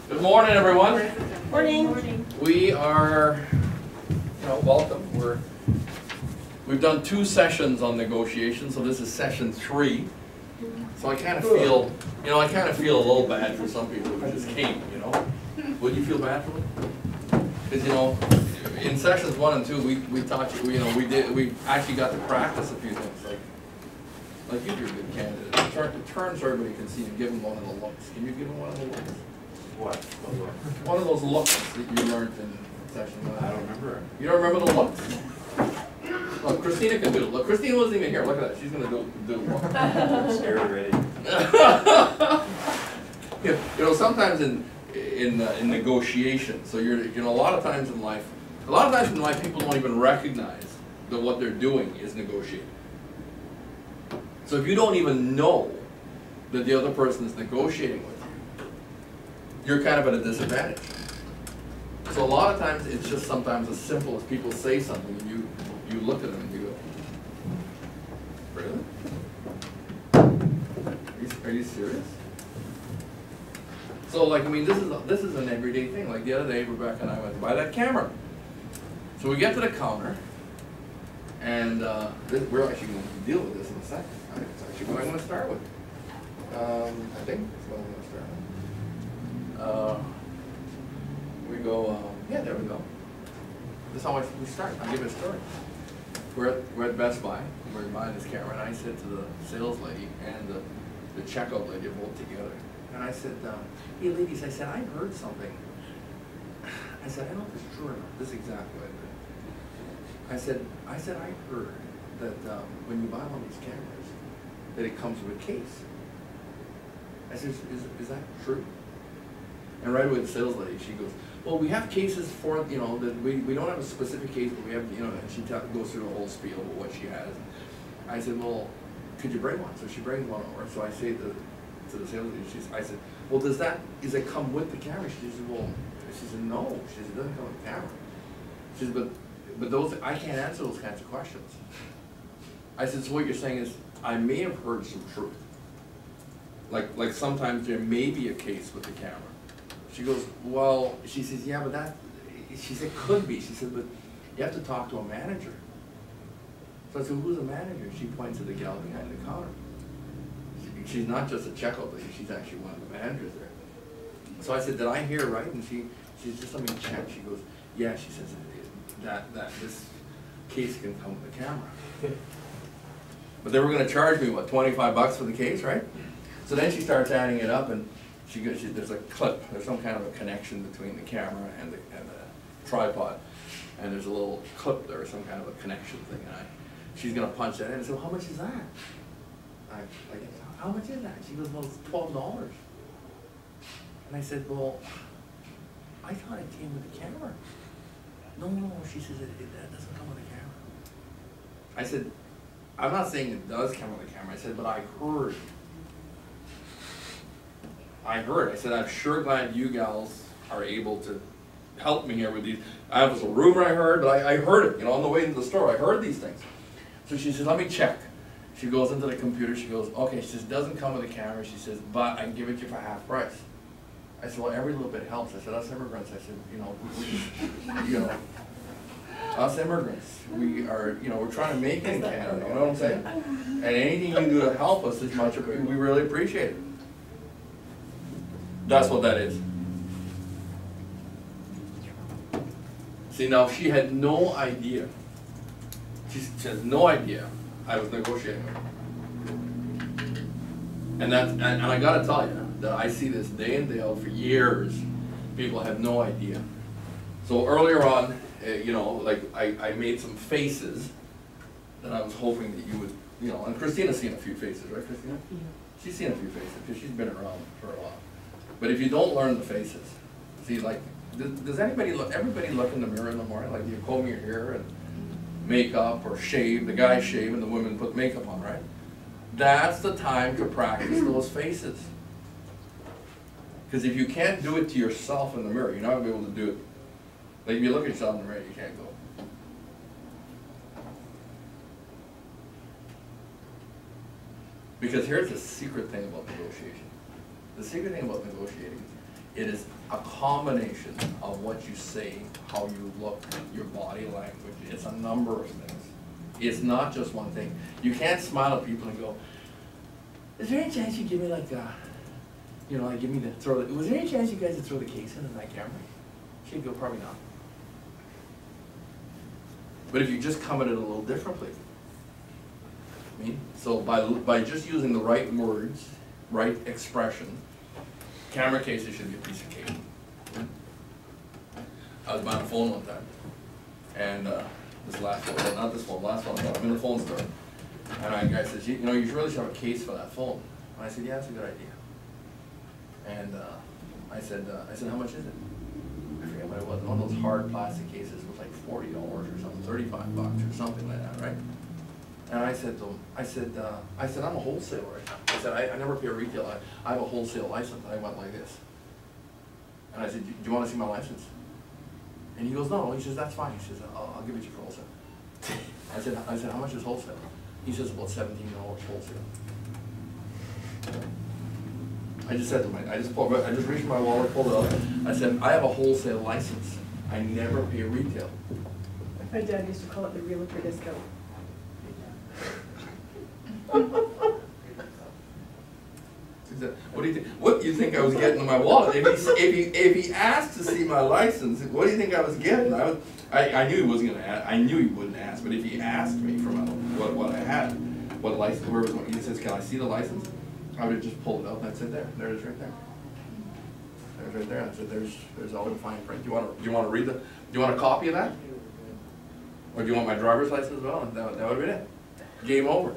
Good morning, everyone. Morning. We are, welcome. We've done 2 sessions on negotiation, so this is session 3. So I kind of feel, a little bad for some people who just came. Would you feel bad for them? Because in sessions 1 and 2, we taught you, we actually got to practice a few things like you do, good candidate. Turn so everybody can see you. Give them one of the looks. Can you give them one of the looks? What? One of those looks that you learned in session 1. I don't remember. You don't remember the looks? Look, Christina can do it. Look, Christina wasn't even here. Look at that. She's going to do the look. I'm scared already. Sometimes in negotiation, so a lot of times in life, people don't even recognize that what they're doing is negotiating. So if you don't even know that the other person is negotiating with you, you're kind of at a disadvantage. So a lot of times it's just sometimes as simple as people say something and you look at them and you go, really? Are you serious? So this is an everyday thing. Like the other day, Rebecca and I went to buy that camera. So we get to the counter, and we're actually going to deal with this in a second. It's actually what I'm going to start with. I think that's what I'm going to start with. We go, yeah, there we go. That's how we start. I'll give you a story. We're at Best Buy. We're buying this camera, and I said to the sales lady and the checkout lady both together. And I said, hey ladies, I said, I heard something. I said, I don't know if it's true or not. This is exactly what I did. I said, I heard that when you buy one of these cameras, that it comes with a case. I said, is that true? And right away the sales lady, she goes, well, we have cases for, that we don't have a specific case, but we have, and she goes through the whole spiel of what she has. And I said, well, could you bring one? So she brings one over. So I say to the sales lady, I said, well, does it come with the camera? She said, well, no. She said, it doesn't come with the camera. She said, but those, I can't answer those kinds of questions. I said, so what you're saying is, I may have heard some truth. Like sometimes there may be a case with the camera. She goes, well, she says, yeah, but she said, could be. She said, but you have to talk to a manager. So I said, who's a manager? She points to the gal behind the counter. She's not just a checkout lady, she's actually one of the managers there. So I said, did I hear right? And she's just let me check. She goes, yeah, she says that this case can come with a camera. But they were going to charge me, what, $25 for the case, right? So then she starts adding it up, and there's a clip, there's some kind of a connection between the camera and the tripod, and there's a little clip there, some kind of a connection thing, and she's going to punch that in and say, well, how much is that? How much is that? She goes, well, it's $12. And I said, well, I thought it came with the camera. No, she says, that doesn't come with the camera. I said, I'm not saying it does come with the camera. I said, but I heard. I said, I'm sure glad you gals are able to help me here with these. I was a rumor I heard, but I heard it, on the way into the store. I heard these things. So she says, let me check. She goes into the computer, she goes, okay, she says, it doesn't come with a camera. She says, but I can give it to you for half price. I said, well, every little bit helps. I said, us immigrants, I said, us immigrants, we are, we're trying to make it in Canada, you know what I'm saying? And anything you can do to help us as much, we really appreciate it. That's what that is. See, now she had no idea. She has no idea I was negotiating with her. And I gotta tell you that I see this day in, day out for years. People have no idea. So earlier on, I made some faces that I was hoping that you would, and Christina's seen a few faces, right, Christina? Yeah. She's seen a few faces because she's been around for a while. But if you don't learn the faces, see, does everybody look in the mirror in the morning? Like, do you comb your hair and makeup or shave? The guys shave and the women put makeup on, right? That's the time to practice those faces. Because if you can't do it to yourself in the mirror, you're not going to be able to do it. Like, if you look at yourself in the mirror, you can't go. Because here's the secret thing about negotiation. The secret thing about negotiating It is a combination of what you say, how you look, your body language. It's a number of things. It's not just one thing. You can't smile at people and go, is there any chance you give me like a, you know, like give me the, throw the, was there any chance you guys would throw the case in that camera? She'd go, probably not. But if you just come at it a little differently, I mean, so by just using the right words, right expression, camera cases should be a piece of cake. I was buying a phone one time, and this last one, not this one, last one, I'm in the phone store, and a guy says, you know, you really should have a case for that phone. And I said, yeah, that's a good idea. And I said, how much is it? I forget what it was. One of those hard plastic cases was like $40 or something, $35 or something like that, right? And I said to him, I said, I'm a wholesaler. I said, I never pay a retail. I have a wholesale license. I went like this. And I said, do you want to see my license? And he goes, no. He says, that's fine. He says, I'll give it to you for wholesale. I said, how much is wholesale? He says, about $17 wholesale. I just said to him, I just reached my wallet, pulled it up. I said, I have a wholesale license. I never pay retail. My dad used to call it the realtor discount. What do you think? What do you think I was getting in my wallet? If he asked to see my license, what do you think I was getting? I knew he wasn't going to ask. I knew he wouldn't ask. But if he asked me for what I had, what license, where was he says, can I see the license? I would have just pulled it out and I said, there it is, right there. There's right there. I said, there's all the fine print. Do you want to read the? Do you want a copy of that? Or do you want my driver's license as well? And that would have been it. Game over.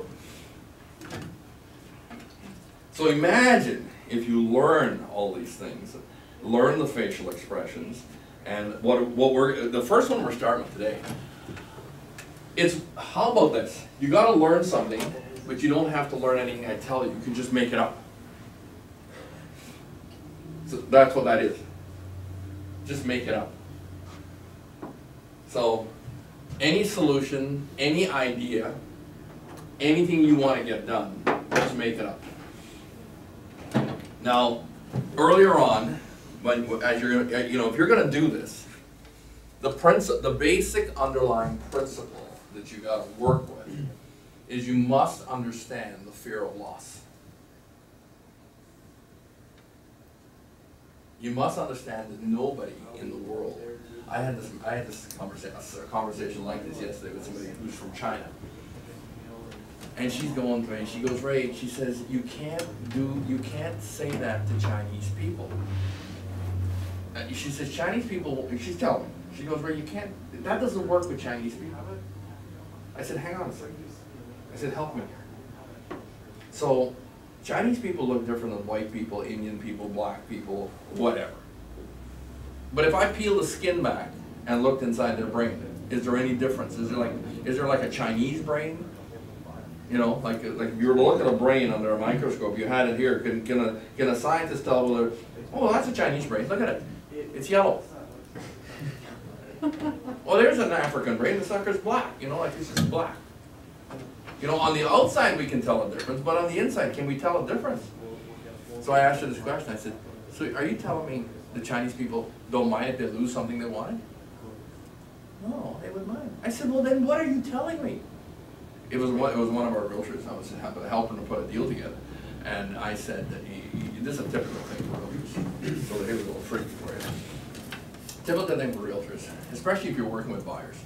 So imagine if you learn all these things, learn the facial expressions, and the first one we're starting with today. It's, how about this? You got to learn something, but you don't have to learn anything I tell you. You can just make it up. So that's what that is. Just make it up. So any solution, any idea, anything you want to get done, just make it up. Now, earlier on, as you're, you know, if you're going to do this, the basic underlying principle that you got to work with is you must understand the fear of loss. You must understand that nobody in the world. I had this conversation like this yesterday with somebody who's from China. And she's going to me, she goes, Ray, she says, you can't say that to Chinese people. She says, Chinese people, she's telling me, she goes, Ray, that doesn't work with Chinese people. I said, hang on a second. I said, help me. So, Chinese people look different than white people, Indian people, black people, whatever. But if I peel the skin back and looked inside their brain, is there any difference? Is there like a Chinese brain? You know, like if you were to look at a brain under a microscope, you had it here. Can a scientist tell whether, oh, that's a Chinese brain? Look at it. It's yellow. Well, there's an African brain. The sucker's black. You know, like this is black. You know, on the outside we can tell a difference, but on the inside, can we tell a difference? So I asked her this question. I said, so are you telling me the Chinese people don't mind if they lose something they wanted? No, they would mind. I said, well, then what are you telling me? It was one of our realtors. I was helping to put a deal together, and I said that this is a typical thing for realtors. So here we go, freaky for you. Typical thing for realtors, especially if you're working with buyers.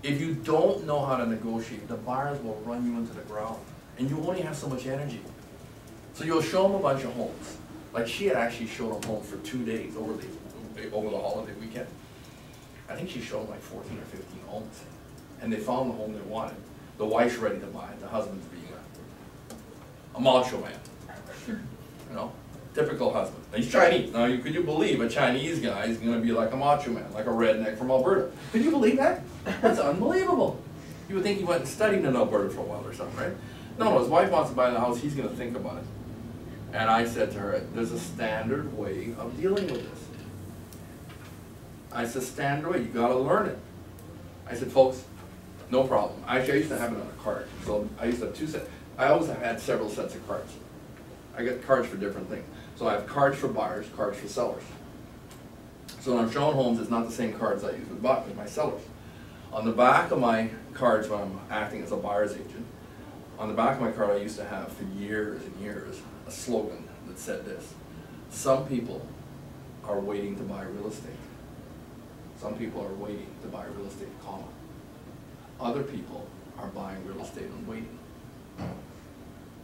If you don't know how to negotiate, the buyers will run you into the ground, and you only have so much energy. So you'll show them a bunch of homes. Like she had actually showed them homes for 2 days over the holiday weekend. I think she showed them like 14 or 15 homes. And they found the home they wanted. The wife's ready to buy it. The husband's being a macho man. You know, typical husband. Now, he's Chinese. Now, could you believe a Chinese guy is going to be like a macho man, like a redneck from Alberta? Could you believe that? That's unbelievable. You would think he went and studied in Alberta for a while or something, right? No, his wife wants to buy the house. He's going to think about it. And I said to her, there's a standard way of dealing with this. I said, standard way. You got to learn it. I said, folks, no problem. Actually, I used to have it on a card. So I used to have 2 sets. I always have had several sets of cards. I got cards for different things. So I have cards for buyers, cards for sellers. So when I'm showing homes, it's not the same cards I use with my sellers. On the back of my cards when I'm acting as a buyer's agent, on the back of my card I used to have for years and years a slogan that said this: some people are waiting to buy real estate. Some people are waiting to buy real estate, comma. Other people are buying real estate and waiting.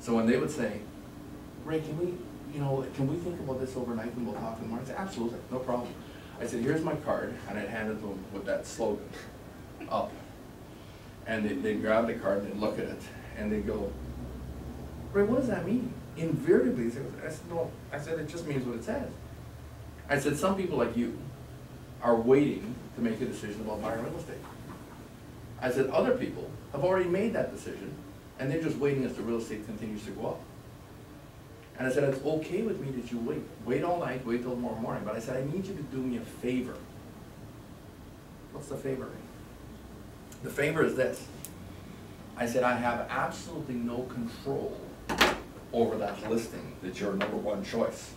So when they would say, Ray, can we think about this overnight and we'll talk tomorrow? I said, absolutely, no problem. I said, here's my card, and I'd hand it to them with that slogan up. And they'd grab the card and they'd look at it, and they'd go, Ray, what does that mean? Invariably, I said, no, I said, it just means what it says. I said, some people like you are waiting to make a decision about buying real estate. I said, other people have already made that decision, and they're just waiting as the real estate continues to go up. And I said, it's okay with me that you wait. Wait all night, wait till tomorrow morning. But I said, I need you to do me a favor. What's the favor? The favor is this. I said, I have absolutely no control over that listing that's your number one choice.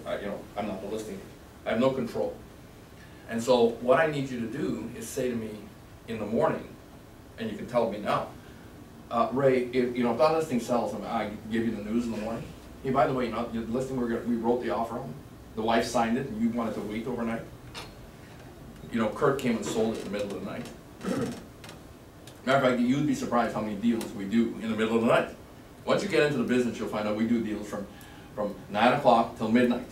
I'm not the listing. I have no control. And so what I need you to do is say to me in the morning, and you can tell me now, Ray, if that listing sells, I give you the news in the morning. Hey, by the way, the listing we wrote the offer on, the wife signed it, and you wanted to wait overnight. Kurt came and sold it in the middle of the night. Matter of fact, you'd be surprised how many deals we do in the middle of the night. Once you get into the business, you'll find out we do deals from 9 o'clock till midnight.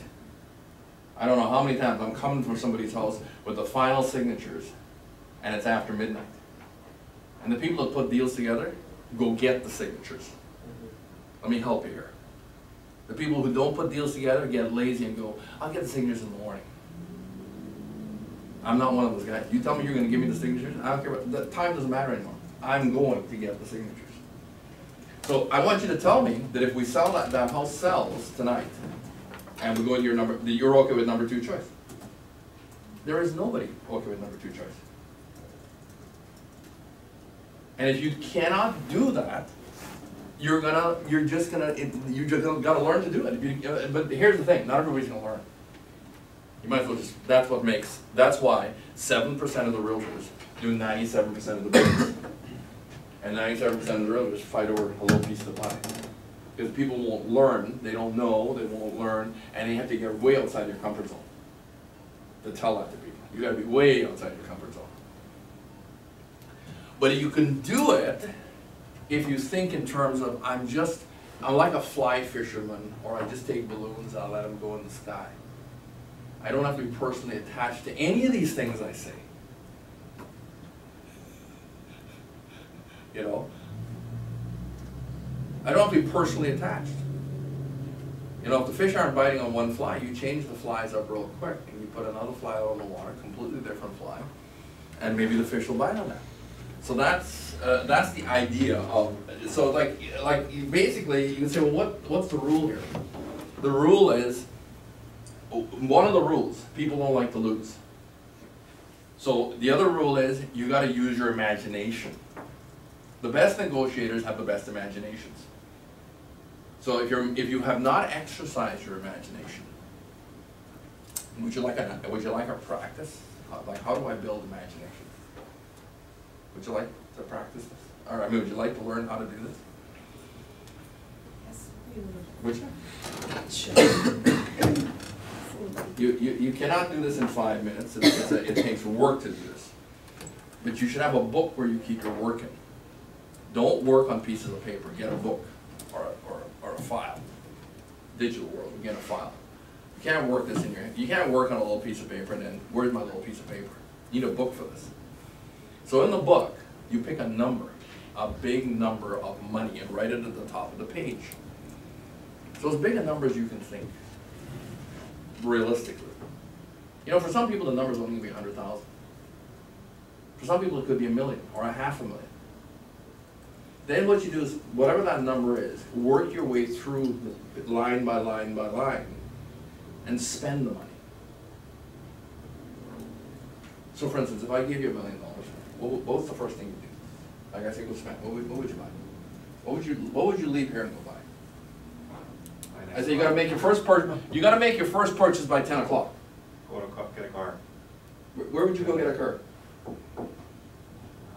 I don't know how many times I'm coming from somebody's house with the final signatures, and it's after midnight. And the people that put deals together go get the signatures. Let me help you here. The people who don't put deals together get lazy and go, I'll get the signatures in the morning. I'm not one of those guys. You tell me you're going to give me the signatures, I don't care what, the time doesn't matter anymore. I'm going to get the signatures. So I want you to tell me that if we sell that house sells tonight, and we go into your number, you're okay with number 2 choice. There is nobody okay with number 2 choice. And if you cannot do that, you're just gonna learn to do it. But here's the thing: not everybody's gonna learn. You might as well just. That's why 7% of the realtors do 97% of the business, and 97% of the realtors fight over a little piece of the pie. Because people won't learn, they don't know, they won't learn, and they have to get way outside their comfort zone to tell that to people. You got to be way outside your comfort zone. But you can do it if you think in terms of, I'm like a fly fisherman, or I just take balloons and I let them go in the sky. I don't have to be personally attached to any of these things I say. I don't have to be personally attached. If the fish aren't biting on one fly, you change the flies up real quick, and you put another fly out on the water, completely different fly, and maybe the fish will bite on that. So that's the idea of, so like basically you can say, well, what's the rule here? The rule is, one of the rules, people don't like to lose. So the other rule is, you got to use your imagination. The best negotiators have the best imaginations. So if you have not exercised your imagination, would you like a practice? Like, how do I build imagination? Would you like to practice this? Or would you like to learn how to do this? Yes, we would. Sure. You cannot do this in 5 minutes. It takes work to do this. But you should have a book where you keep your work in. Don't work on pieces of paper. Get a book or a file. Digital world, get a file. You can't work this in your hand. You can't work on a little piece of paper and then, where's my little piece of paper? You need a book for this. So in the book, you pick a number, a big number of money, and write it at the top of the page. So as big a number as you can think, realistically. For some people the number is only going to be 100,000. For some people it could be $1 million or $500,000. Then what you do is, whatever that number is, work your way through line by line by line and spend the money. So for instance, if I gave you $1 million, what's the first thing you do? Like I say, go spend. What would you buy? What would you leave here and go buy? I said, you gotta make your first purchase, you gotta make your first purchase by 10 o'clock. Go to get a car. Where would you go get a car? How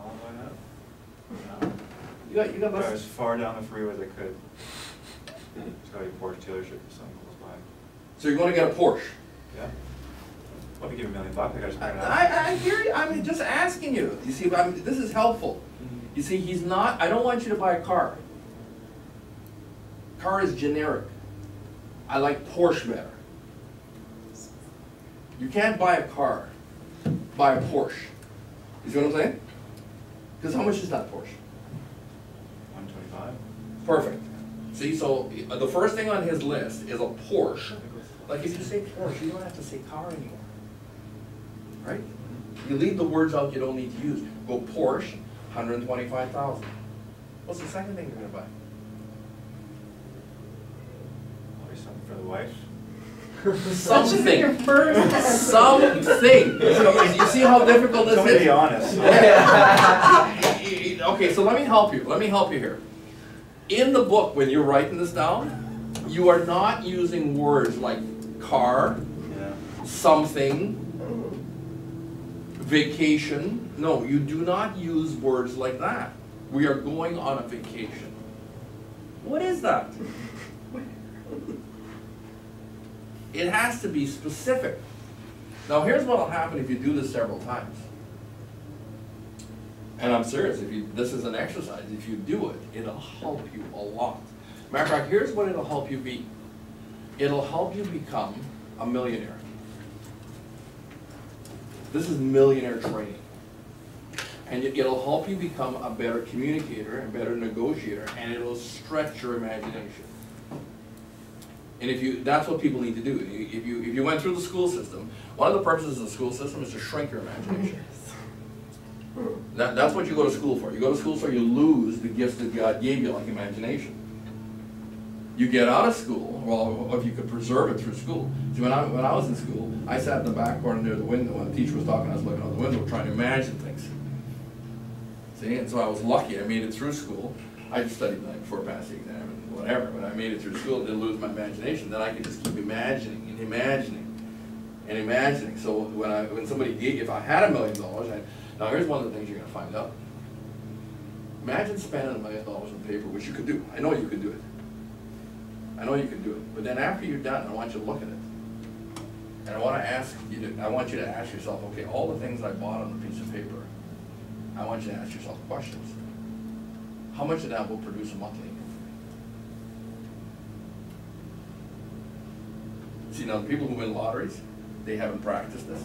long do I have? You got Drive less. as far down the freeway as I could. Just gotta be a Porsche dealership or something close by. So you're gonna get a Porsche? Yeah. What if you give $1 million? I gotta just bring it out. I hear you, I'm just asking you. You see, this is helpful. You see, he's not, I don't want you to buy a car. Car is generic. I like Porsche better. You can't buy a car, buy a Porsche. You see what I'm saying? Because how much is that Porsche? 125. Perfect. See, so the first thing on his list is a Porsche. Like if you say Porsche, you don't have to say car anymore. Right? You leave the words out you don't need to use. Go Porsche, 125,000. What's the second thing you're going to buy? Probably something for the wife. Something. Your first. Something. You see how difficult this Somebody is? be honest. Okay, so let me help you. Let me help you here. In the book, when you're writing this down, you are not using words like car, Yeah. something, vacation. No, you do not use words like that. We are going on a vacation. What is that? It has to be specific. Now here's what will happen if you do this several times. And I'm serious, this is an exercise, if you do it, it'll help you a lot. Matter of fact, here's what it'll help you be. It'll help you become a millionaire. This is Millionaire Training. And it'll help you become a better communicator, a better negotiator, and it'll stretch your imagination. And that's what people need to do. If you went through the school system, one of the purposes of the school system is to shrink your imagination. That's what you go to school for. You go to school so you lose the gifts that God gave you, like imagination. You get out of school, well, if you could preserve it through school. See, when I was in school, I sat in the back corner near the window. When the teacher was talking, I was looking out the window trying to imagine things. See, and so I was lucky. I made it through school. I just studied the night before passing the exam and whatever, but I made it through school, didn't lose my imagination. Then I could just keep imagining and imagining and imagining. So when somebody if I had $1 million, now here's one of the things you're going to find out. Imagine spending $1 million on paper, which you could do. I know you could do it. I know you can do it. But then after you're done, I want you to look at it. And I want you to ask yourself, okay, all the things I bought on a piece of paper, I want you to ask yourself questions. How much of that will produce a monthly income for me? See, now the people who win lotteries, they haven't practiced this,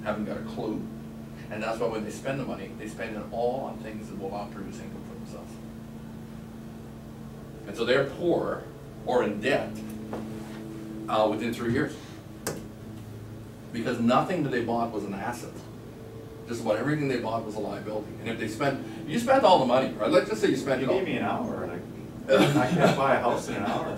haven't got a clue. And that's why when they spend the money, they spend it all on things that will not produce income for themselves. And so they're poor or in debt within 3 years. Because nothing that they bought was an asset. Just about everything they bought was a liability. And if you spent all the money, right? Let's just say you spent it all. You gave me an hour. I can't buy a house in an hour.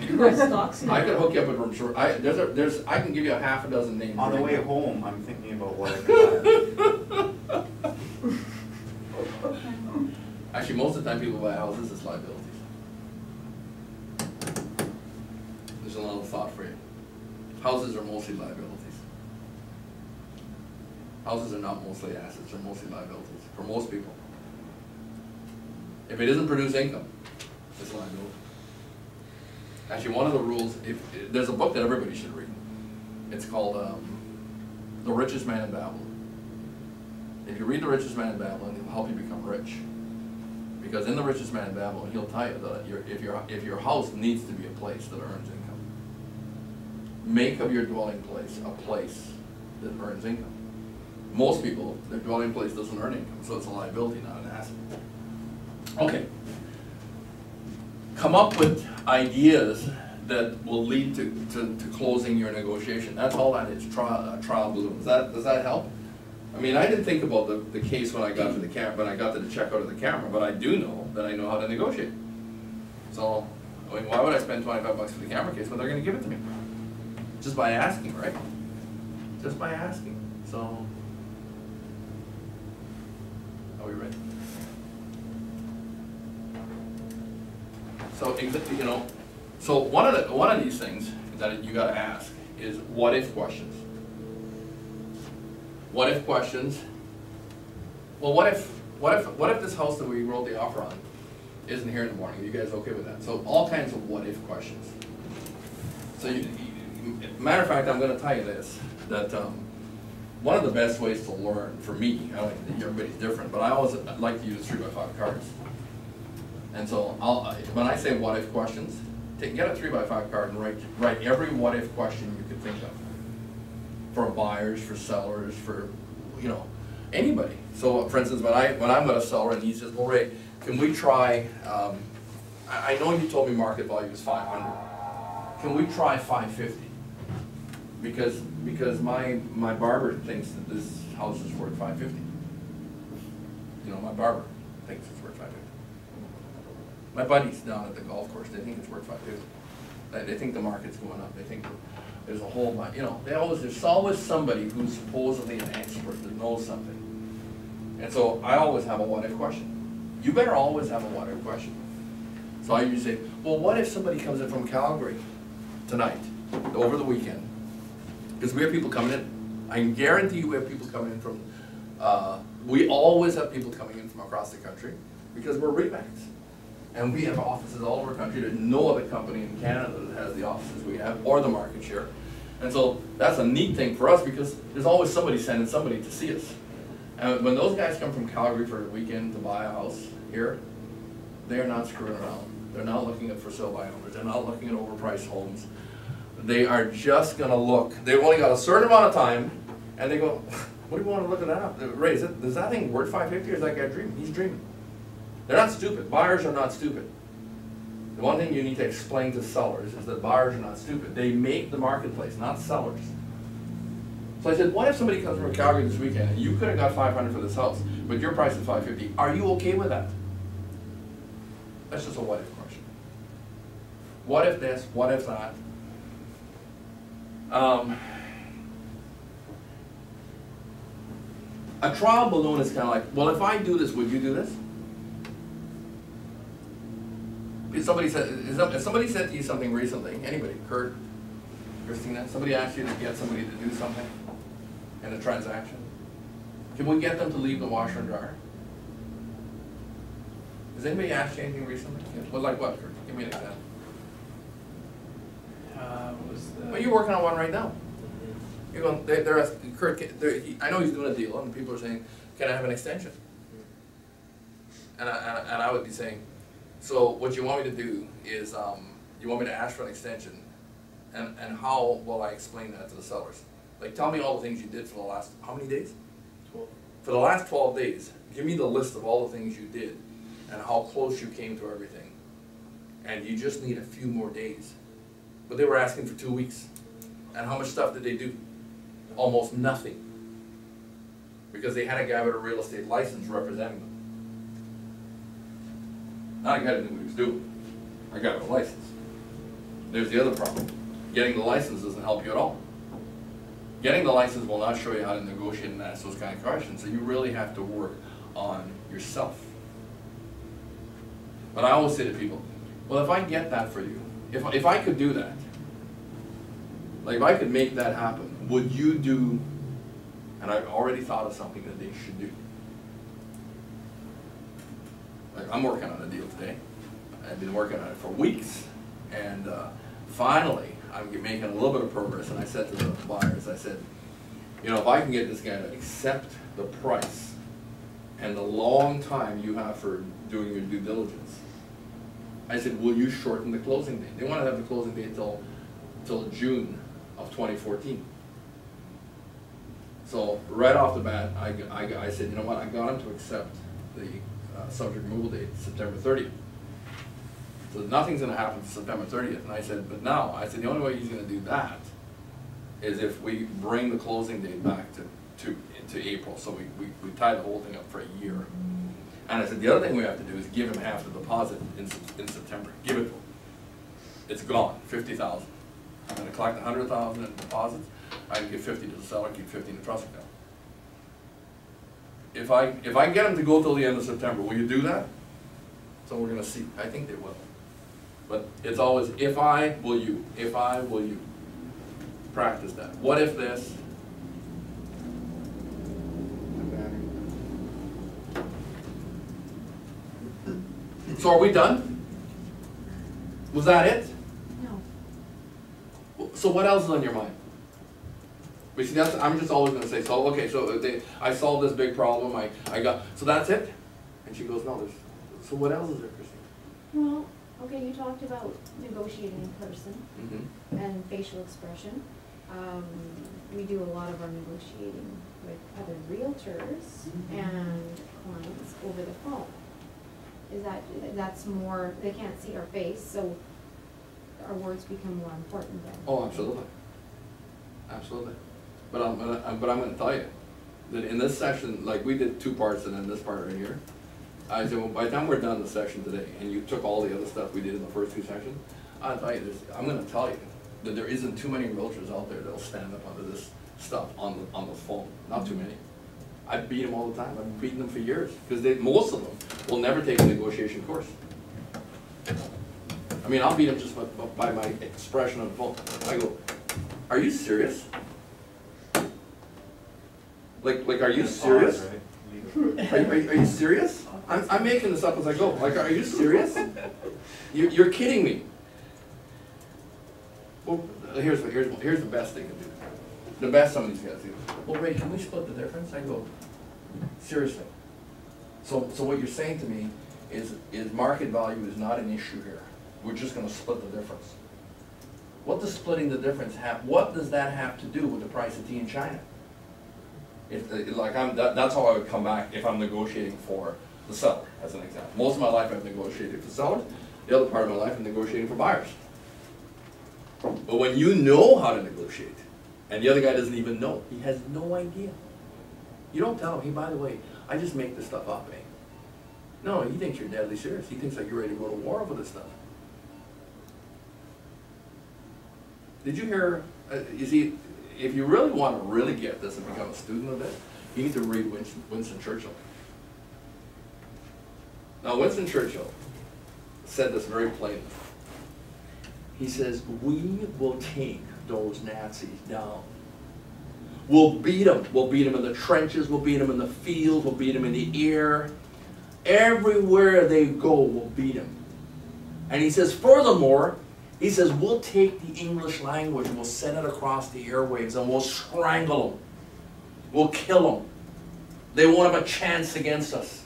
You buy stocks in I could hook you up with room short. I can give you a half a dozen names. On the way home, I'm thinking about what I can buy. Actually, most of the time people buy houses, it's liabilities. There's a little thought for you. Houses are mostly liabilities. Houses are not mostly assets, they're mostly liabilities for most people. If it doesn't produce income, it's a liability. Actually, one of the rules, there's a book that everybody should read. It's called The Richest Man in Babylon. If you read The Richest Man in Babylon, it'll help you become rich. Because in The Richest Man in Babylon, he'll tell you that if your house needs to be a place that earns income, make of your dwelling place a place that earns income. Most people, their dwelling place doesn't earn income, so it's a liability, not an asset. Okay. Come up with ideas that will lead to closing your negotiation. That's all that is, trial balloon. Does that help? I mean, I didn't think about the case when I got to the checkout of the camera, but I do know that I know how to negotiate. So, I mean, why would I spend $25 for the camera case when they're going to give it to me? Just by asking, right? Just by asking. So, are we ready? So, you know, so one of these things that you got to ask is what if questions. What if questions? Well, what if this house that we wrote the offer on isn't here in the morning? Are you guys okay with that? So all kinds of what if questions. So matter of fact, I'm going to tell you this, that one of the best ways to learn, for me, I don't think everybody's different, but I always like to use 3x5 cards. And so when I say what if questions, get a 3x5 card and write every what if question you could think of. For buyers, for sellers, for, you know, anybody. So for instance, when I'm with a seller and he says, well, Ray, can we try, I know you told me market value is 500. Can we try 550? Because my barber thinks that this house is worth 550. You know, my barber thinks it's worth 550. My buddies down at the golf course, they think it's worth 550. They think the market's going up. They think there's a whole bunch, you know, there's always somebody who's supposedly an expert that knows something. And so I always have a what if question. You better always have a what if question. So I usually say, well, what if somebody comes in from Calgary tonight, over the weekend? Because we have people coming in. I can guarantee you we have people coming in from, we always have people coming in from across the country because we're Remax. And we have offices all over the country. There's no other company in Canada that has the offices we have or the market share. And so that's a neat thing for us because there's always somebody sending somebody to see us. And when those guys come from Calgary for a weekend to buy a house here, they're not screwing around. They're not looking at for sale by owners. They're not looking at overpriced homes. They are just going to look. They've only got a certain amount of time, and they go, what do you want to look at that up? Ray, is that thing worth 550 or is that guy dreaming? He's dreaming. They're not stupid. Buyers are not stupid. The one thing you need to explain to sellers is that buyers are not stupid. They make the marketplace, not sellers. So I said, what if somebody comes from Calgary this weekend and you could have got 500 for this house, but your price is 550? Are you okay with that? That's just a what if question. What if this? What if that? A trial balloon is kind of like, well, if I do this, would you do this? If somebody said to you something recently, anybody, Kurt, Christina, somebody asked you to get somebody to do something in a transaction, can we get them to leave the washer and dryer? Has anybody asked you anything recently? Well, like what, Kurt? Give me an example. Well, you're working on one right now. You're going, they're asking, Kurt, I know he's doing a deal, and people are saying, can I have an extension? And I would be saying, so what you want me to do is, you want me to ask for an extension, and how will I explain that to the sellers? Like, tell me all the things you did for the last, how many days? 12. For the last 12 days, give me the list of all the things you did, and how close you came to everything. And you just need a few more days. But they were asking for 2 weeks. And how much stuff did they do? Almost nothing. Because they had a guy with a real estate license representing them. Not a guy that knew what he was doing. A guy with a license. There's the other problem. Getting the license doesn't help you at all. Getting the license will not show you how to negotiate and ask those kind of questions. So you really have to work on yourself. But I always say to people, well, if I get that for you, if I could do that, like if I could make that happen, would you do, and I've already thought of something that they should do. Like I'm working on a deal today. I've been working on it for weeks, and finally I'm making a little bit of progress, and I said to the buyers, I said, you know, if I can get this guy to accept the price and the long time you have for doing your due diligence, I said, will you shorten the closing date? They want to have the closing date till June of 2014. So right off the bat, I said, you know what, I got him to accept the subject removal date, September 30th. So nothing's going to happen September 30th. And I said, but now, I said, the only way he's going to do that is if we bring the closing date back to April. So we tie the whole thing up for a year. And I said, the other thing we have to do is give him half the deposit in September. Give it to him. It's gone, $50,000. I'm going to collect $100,000 in deposits. I can give 50 to the seller, keep 50 in the trust account. If I get him to go till the end of September, will you do that? So we're going to see. I think they will. But it's always, if I, will you? If I, will you? Practice that. What if this? So are we done? Was that it? No. So what else is on your mind? We see, that's, I'm just always gonna say, so, okay, so I solved this big problem, I got, so that's it? And she goes, no, there's, so what else is there, Christine? Well, okay, you talked about negotiating in person Mm-hmm. and facial expression. We do a lot of our negotiating with other realtors and clients over the phone. That's more, they can't see our face, so our words become more important then. Oh, absolutely. Absolutely. But I'm gonna tell you, that in this session, like we did 2 parts and then this part right here, I said, well, by the time we're done the session today, and you took all the other stuff we did in the first 2 sessions, I'll tell you this, I'm gonna tell you that there isn't too many realtors out there that'll stand up under this stuff on the phone. Not too many. I beat them all the time. I've been beating them for years, because most of them will never take a negotiation course. I mean, I'll beat them just by my expression on the phone. I go, are you serious? Like, are you serious? Are you serious? I'm making this up as I go. Like, are you serious? You're kidding me. Well, here's the best they can do. The best some of these guys do. Well, Ray, can we split the difference? I go, seriously. So what you're saying to me is market value is not an issue here. We're just going to split the difference. What does splitting the difference have? What does that have to do with the price of tea in China? That's how I would come back if I'm negotiating for the seller, as an example. Most of my life I've negotiated for sellers. The other part of my life I'm negotiating for buyers. But when you know how to negotiate, and the other guy doesn't even know, he has no idea. You don't tell him, hey, by the way, I just make this stuff up, eh? No, he thinks you're deadly serious. He thinks like you're ready to go to war over this stuff. Did you hear, you see, if you really want to really get this and become a student of it, you need to read Winston Churchill. Now, Winston Churchill said this very plainly. He says, we will take those Nazis down. We'll beat them. We'll beat them in the trenches. We'll beat them in the field. We'll beat them in the air. Everywhere they go, we'll beat them. And he says, furthermore, he says, we'll take the English language and we'll send it across the airwaves and we'll strangle them. We'll kill them. They won't have a chance against us.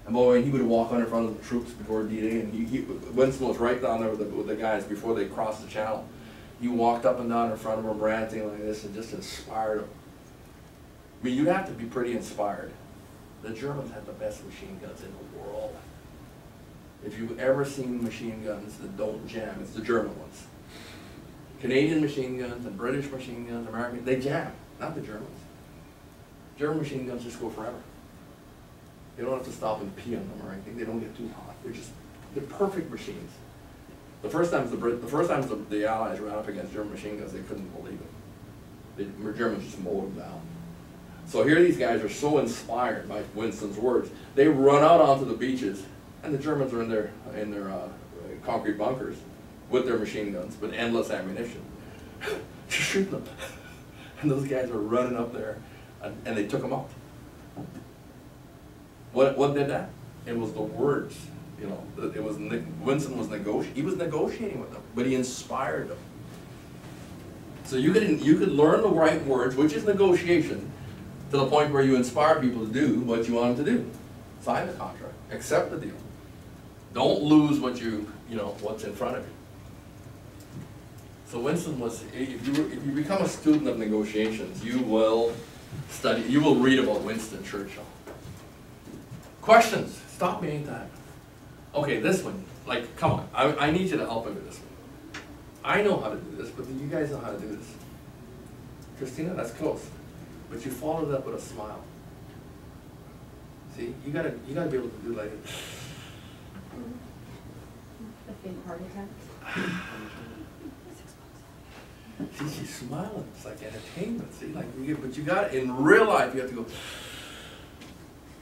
And boy, he would walk on in front of the troops before D-Day, and Winston was right down there with the guys before they crossed the channel. He walked up and down in front of them, ranting like this, and just inspired them. I mean, you'd have to be pretty inspired. The Germans had the best machine guns in the world. If you've ever seen machine guns that don't jam, it's the German ones. Canadian machine guns and British machine guns, American, they jam, not the Germans. German machine guns just go forever. They don't have to stop and pee on them or anything. They don't get too hot. They're perfect machines. The first times the Allies ran up against German machine guns, they couldn't believe it. The Germans just mowed them down. So here these guys are so inspired by Winston's words. They run out onto the beaches, and the Germans are in their concrete bunkers with their machine guns, with endless ammunition, to shoot them. And those guys are running up there, and they took them out. What did that? It was the words, you know. It was Winston was he was negotiating with them, but he inspired them. So you could learn the right words, which is negotiation, to the point where you inspire people to do what you want them to do. Sign the contract, accept the deal. Don't lose what's in front of you. So Winston was, if you become a student of negotiations, you will read about Winston Churchill. Questions? Stop me anytime. Okay, this one, like, come on, I need you to help me with this one. I know how to do this, but do you guys know how to do this? Christina, that's close. But you followed it up with a smile. See, you gotta be able to do like it. A fake heart attack. See, she's smiling. It's like entertainment. See, like, but you got in real life. You have to go.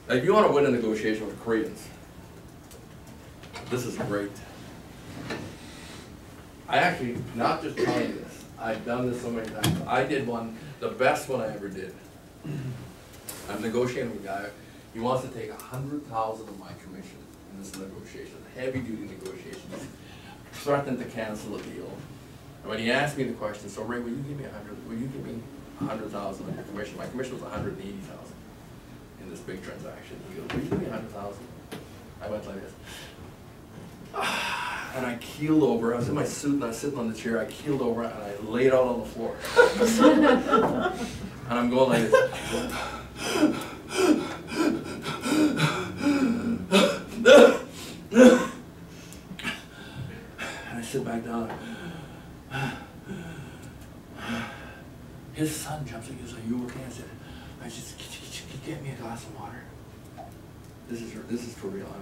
Like, if you want to win a negotiation with Koreans, this is great. I actually, not just telling you this, I've done this so many times. I did one, the best one I ever did. I'm negotiating with a guy, he wants to take 100,000 of my commission in this negotiation, heavy duty negotiation. He's threatened to cancel the deal. And when he asked me the question, so Ray, will you give me 100,000 of your commission? My commission was 180,000 in this big transaction. He goes, will you give me 100,000? I went like this. And I keeled over. I was in my suit and I was sitting on the chair. I keeled over and I laid out on the floor. And I'm going like this. And I sit back down. His son jumps in. He goes, are you okay? I said, can you get me a glass of water? This is for real.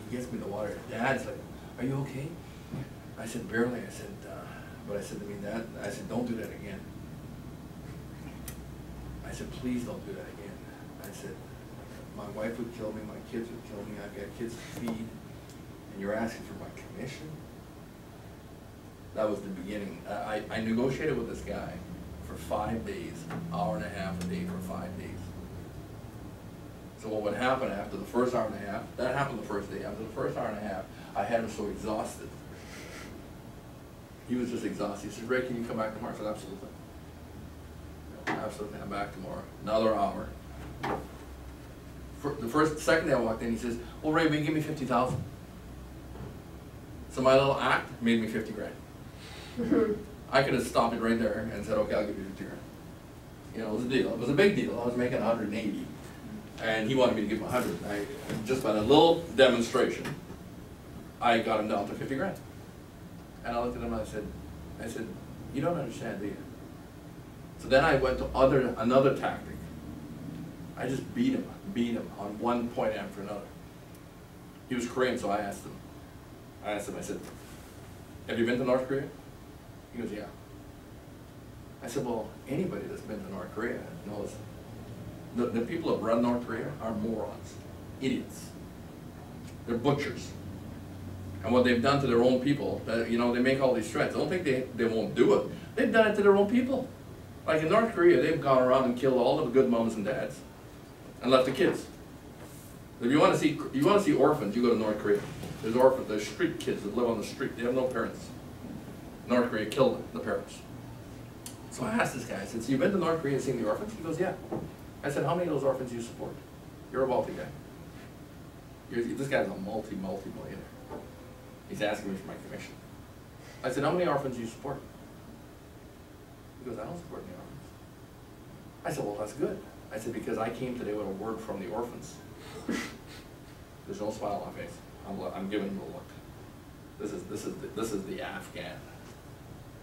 He gets me the water. Dad's like, are you okay? I said, barely. I said, but I said to me, Dad, I said, don't do that again. I said, please don't do that again. I said, my wife would kill me, my kids would kill me, I've got kids to feed, and you're asking for my commission? That was the beginning. I negotiated with this guy for 5 days, hour and a half a day for 5 days. So what would happen after the first hour and a half, that happened the first day, after the first hour and a half, I had him so exhausted. He was just exhausted. He said, Ray, can you come back tomorrow? I said, absolutely. Absolutely, I'm back tomorrow. Another hour. Second day I walked in, he says, well, Ray, will you give me 50,000? So my little act made me 50 grand. I could have stopped it right there and said, okay, I'll give you 50 grand. You know, it was a deal. It was a big deal. I was making 180. And he wanted me to give him 100. Just by a little demonstration, I got him down to 50 grand. And I looked at him and I said, you don't understand, do you? So then I went to another tactic. I just beat him on one point after another. He was Korean, so I asked him, I said, have you been to North Korea? He goes, yeah. I said, well, anybody that's been to North Korea knows the people that run North Korea are morons, idiots. They're butchers. And what they've done to their own people, you know, they make all these threats. I don't think they won't do it. They've done it to their own people. Like in North Korea, they've gone around and killed all the good moms and dads and left the kids. If you want to see orphans, you go to North Korea. There's orphans, there's street kids that live on the street. They have no parents. North Korea killed the parents. So I asked this guy, I said, so you've been to North Korea and seen the orphans? He goes, yeah. I said, how many of those orphans do you support? You're a wealthy guy. This guy's a multi-millionaire. He's asking me for my commission. I said, how many orphans do you support? He goes, I don't support any orphans. I said, well, that's good. I said, because I came today with a word from the orphans. There's no smile on my face. I'm giving him a look. This is the Afghan.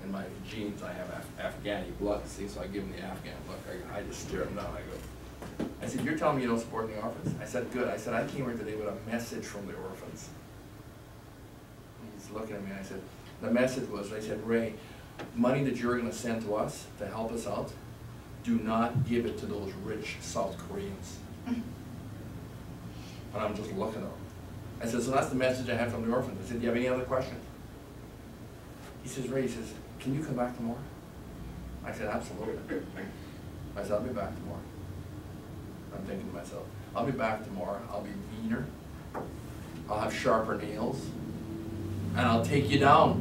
In my genes, I have Afghani blood. See, so I give him the Afghan look. I just stare him down. I said, you're telling me you don't support the orphans? I said, good. I said, I came here today with a message from the orphans. He's looking at me. I said, the message was, I said, Ray, money that you're going to send to us to help us out, do not give it to those rich South Koreans. And I'm just looking at him. I said, so that's the message I have from the orphans. I said, do you have any other questions? He says, Ray, he says, can you come back tomorrow? I said, absolutely. I said, I'll be back tomorrow. I'm thinking to myself, I'll be back tomorrow. I'll be meaner. I'll have sharper nails. And I'll take you down.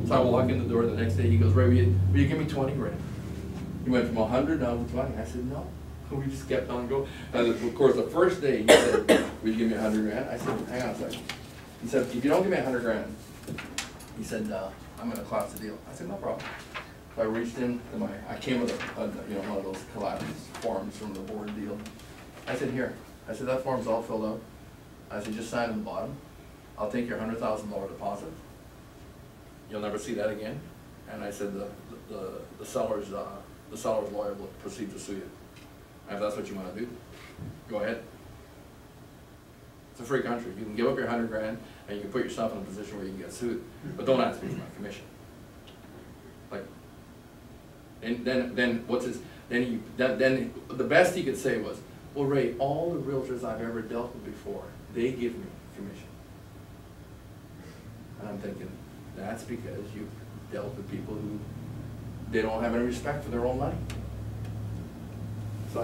So I walk in the door the next day. He goes, Ray, will you give me 20 grand? He went from 100 down to 20. I said, no. We just kept on going. And of course, the first day he said, will you give me 100 grand? I said, hang on a second. He said, if you don't give me 100 grand, he said, I'm going to collapse the deal. I said, no problem. So I reached in to I came with one of those collapse forms from the board deal. I said, here. I said, that form's all filled out. I said, just sign on the bottom. I'll take your $100,000 deposit. You'll never see that again. And I said, the seller's lawyer will proceed to sue you. And if that's what you want to do, go ahead. It's a free country. You can give up your 100 grand and you can put yourself in a position where you can get sued. But don't ask me for my commission. Like, and then what's his? Then the best he could say was, well, Ray, all the realtors I've ever dealt with before, they give me commission. And I'm thinking, That's because you dealt with people who, they don't have any respect for their own money. So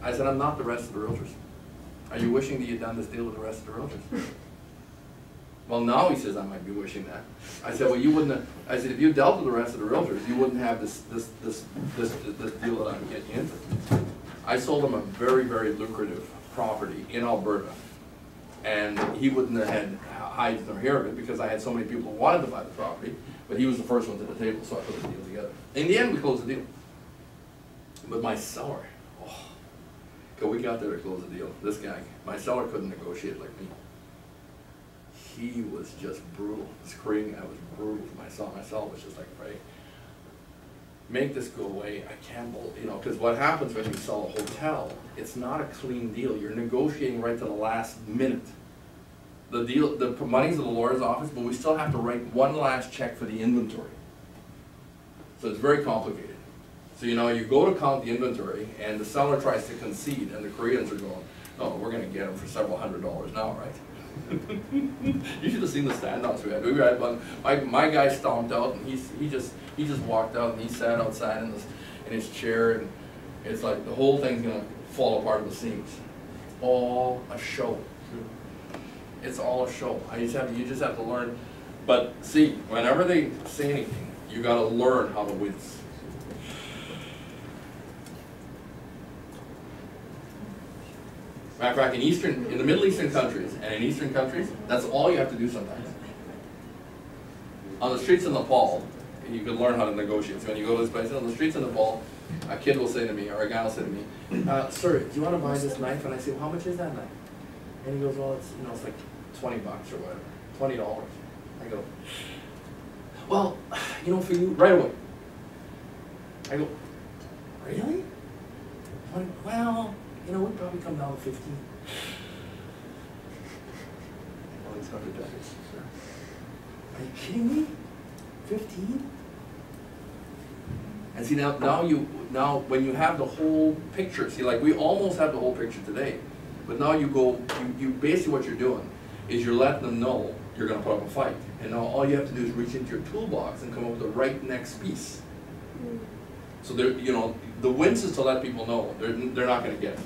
I said, I'm not the rest of the realtors. Are you wishing that you'd done this deal with the rest of the realtors? Well, now he says I might be wishing that. I said, well, you wouldn't have, I said, if you dealt with the rest of the realtors, you wouldn't have this deal that I'm getting into. I sold him a very, very lucrative property in Alberta. And he wouldn't have had hides nor hair of it because I had so many people who wanted to buy the property, but he was the first one to the table, so I put the deal together. In the end, we closed the deal. But my seller, because we got there to close the deal. This guy, my seller couldn't negotiate like me. He was just brutal. Screaming, I was brutal for my seller. My seller was just like, right, make this go away. I can't believe, you know, because what happens when you sell a hotel, it's not a clean deal. You're negotiating right to the last minute. The deal, the money's in the lawyer's office, but we still have to write one last check for the inventory. So it's very complicated. So, you know, you go to count the inventory, and the seller tries to concede, and the Koreans are going, no, we're going to get them for several $100s now, right? You should have seen the standoffs we had. We had one, my guy stomped out, and he just walked out, and he sat outside in his chair, and it's like the whole thing's going to fall apart at the seams. All a show. It's all a show. You just have to learn. But see, whenever they say anything, you got to learn how to wince. Matter of fact, in the Middle Eastern countries and in Eastern countries, that's all you have to do sometimes. On the streets of Nepal, you can learn how to negotiate. So when you go to this place, on the streets of Nepal, a kid will say to me, or a guy will say to me, sir, do you want to buy this knife? And I say, well, how much is that knife? And he goes, well, it's, you know, it's like $20 or whatever, $20. I go, well, you know, for you, right away. I go, really? 20, well, you know, we'd probably come down to 15. All these $100. Are you kidding me? 15? And see, now when you have the whole picture, see, like we almost have the whole picture today, but now you basically what you're doing is you're letting them know you're going to put up a fight, and now all you have to do is reach into your toolbox and come up with the right next piece. So there, you know, the wince is to let people know they're not going to get it.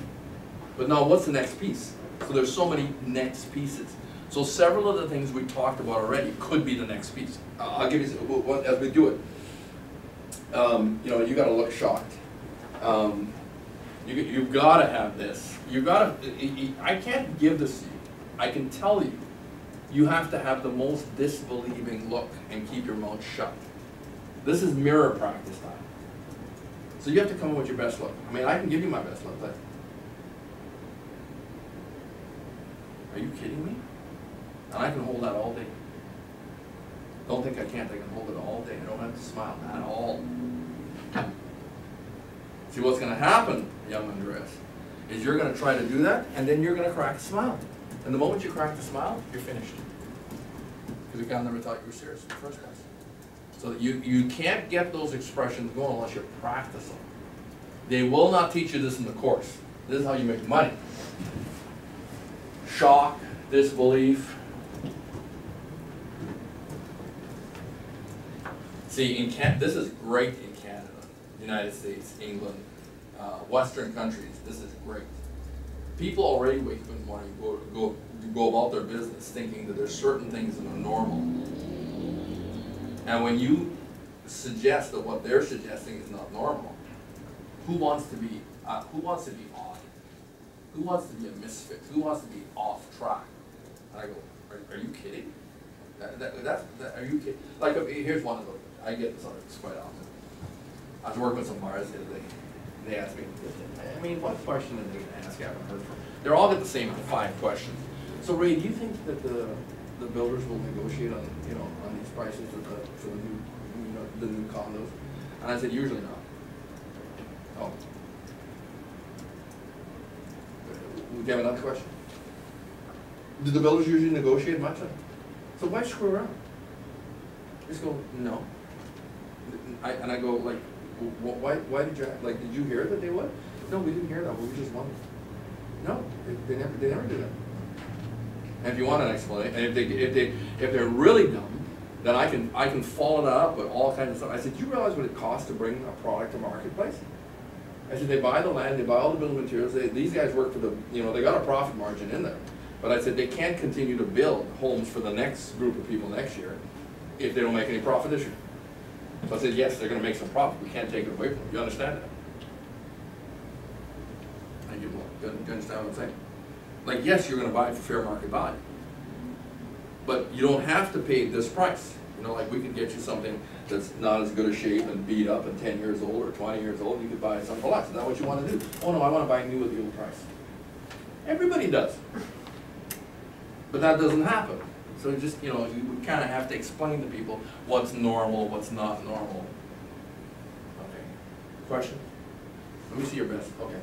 But now, what's the next piece? So there's so many next pieces. So several of the things we talked about already could be the next piece. I'll give you, as we do it, you know, you got to look shocked. You've got to have this. You've got to. I can't give this to you. I can tell you. You have to have the most disbelieving look and keep your mouth shut. This is mirror practice time. So you have to come up with your best look. I mean, I can give you my best look, but are you kidding me? And I can hold that all day. Don't think I can't. I can hold it all day. I don't have to smile at all. See, what's going to happen, young Andreas, is you're going to try to do that, and then you're going to crack a smile. And the moment you crack the smile, you're finished. Because the guy never thought you were serious in the first place. So you can't get those expressions going unless you practice them. They will not teach you this in the course. This is how you make money. Shock, disbelief. See, this is great in Canada, United States, England, Western countries. This is great. People already wake up in the morning, go about their business thinking that there's certain things that are normal. And when you suggest that what they're suggesting is not normal, who wants to be odd? Who wants to be a misfit? Who wants to be off track? And I go, are you kidding? Are you kidding? Like, here's one of those. I get this quite often. I was working with some buyers the other day. They asked me, I mean, what question did they ask? I haven't heard from. They're all get the same 5 questions. So Ray, do you think that the builders will negotiate on on these prices for the new condos? And I said usually not. Oh. Do you have another question? Do the builders usually negotiate much on it? So why screw around? Just go no. And I go like, why did you like? Did you hear that they would? No, we didn't hear that. We just wondered. No, they never do that. And if you want an explanation, and if they're really dumb, then I can follow that up with all kinds of stuff. I said, do you realize what it costs to bring a product to marketplace? I said, they buy the land, they buy all the building materials, these guys work for the, you know, they got a profit margin in there. But I said, they can't continue to build homes for the next group of people next year if they don't make any profit this year. So I said, yes, they're gonna make some profit, we can't take it away from them, you understand that? And you understand what I'm saying? Like, yes, you're gonna buy it for fair market value, but you don't have to pay this price. You know, like we could get you something that's not as good a shape and beat up and 10 years old or 20 years old, you could buy something for less. Is that what you want to do? Oh no, I want to buy new at the old price. Everybody does. But that doesn't happen. So just, you know, you kind of have to explain to people what's normal, what's not normal. Okay. Question? Let me see your best. Okay.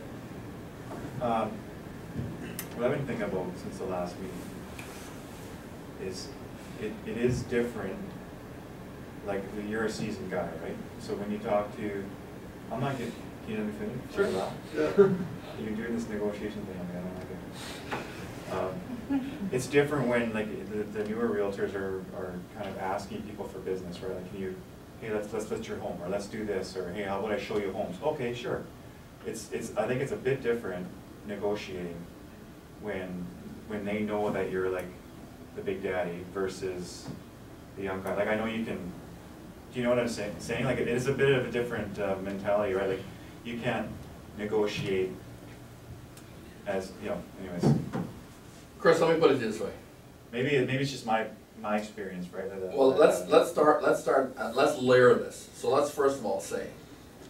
What I've been thinking about since the last meeting is it is different. Like, you're a seasoned guy, right? So when you talk to, I'm not getting, can you let me finish? Sure. Yeah. You're doing this negotiation thing, I don't like it. It's different when, like, the newer realtors are kind of asking people for business, right? Like, can you, hey, let's list your home, or let's do this, or hey, how about I show you homes? Okay, sure. I think it's a bit different negotiating when they know that you're like the big daddy versus the young guy. Like, I know you can, do you know what I'm saying? Like, it is a bit of a different mentality, right? Like, you can't negotiate as, you know, anyways. Chris, let me put it this way. Maybe it's just my experience, right? Well, let's layer this. So let's first of all say,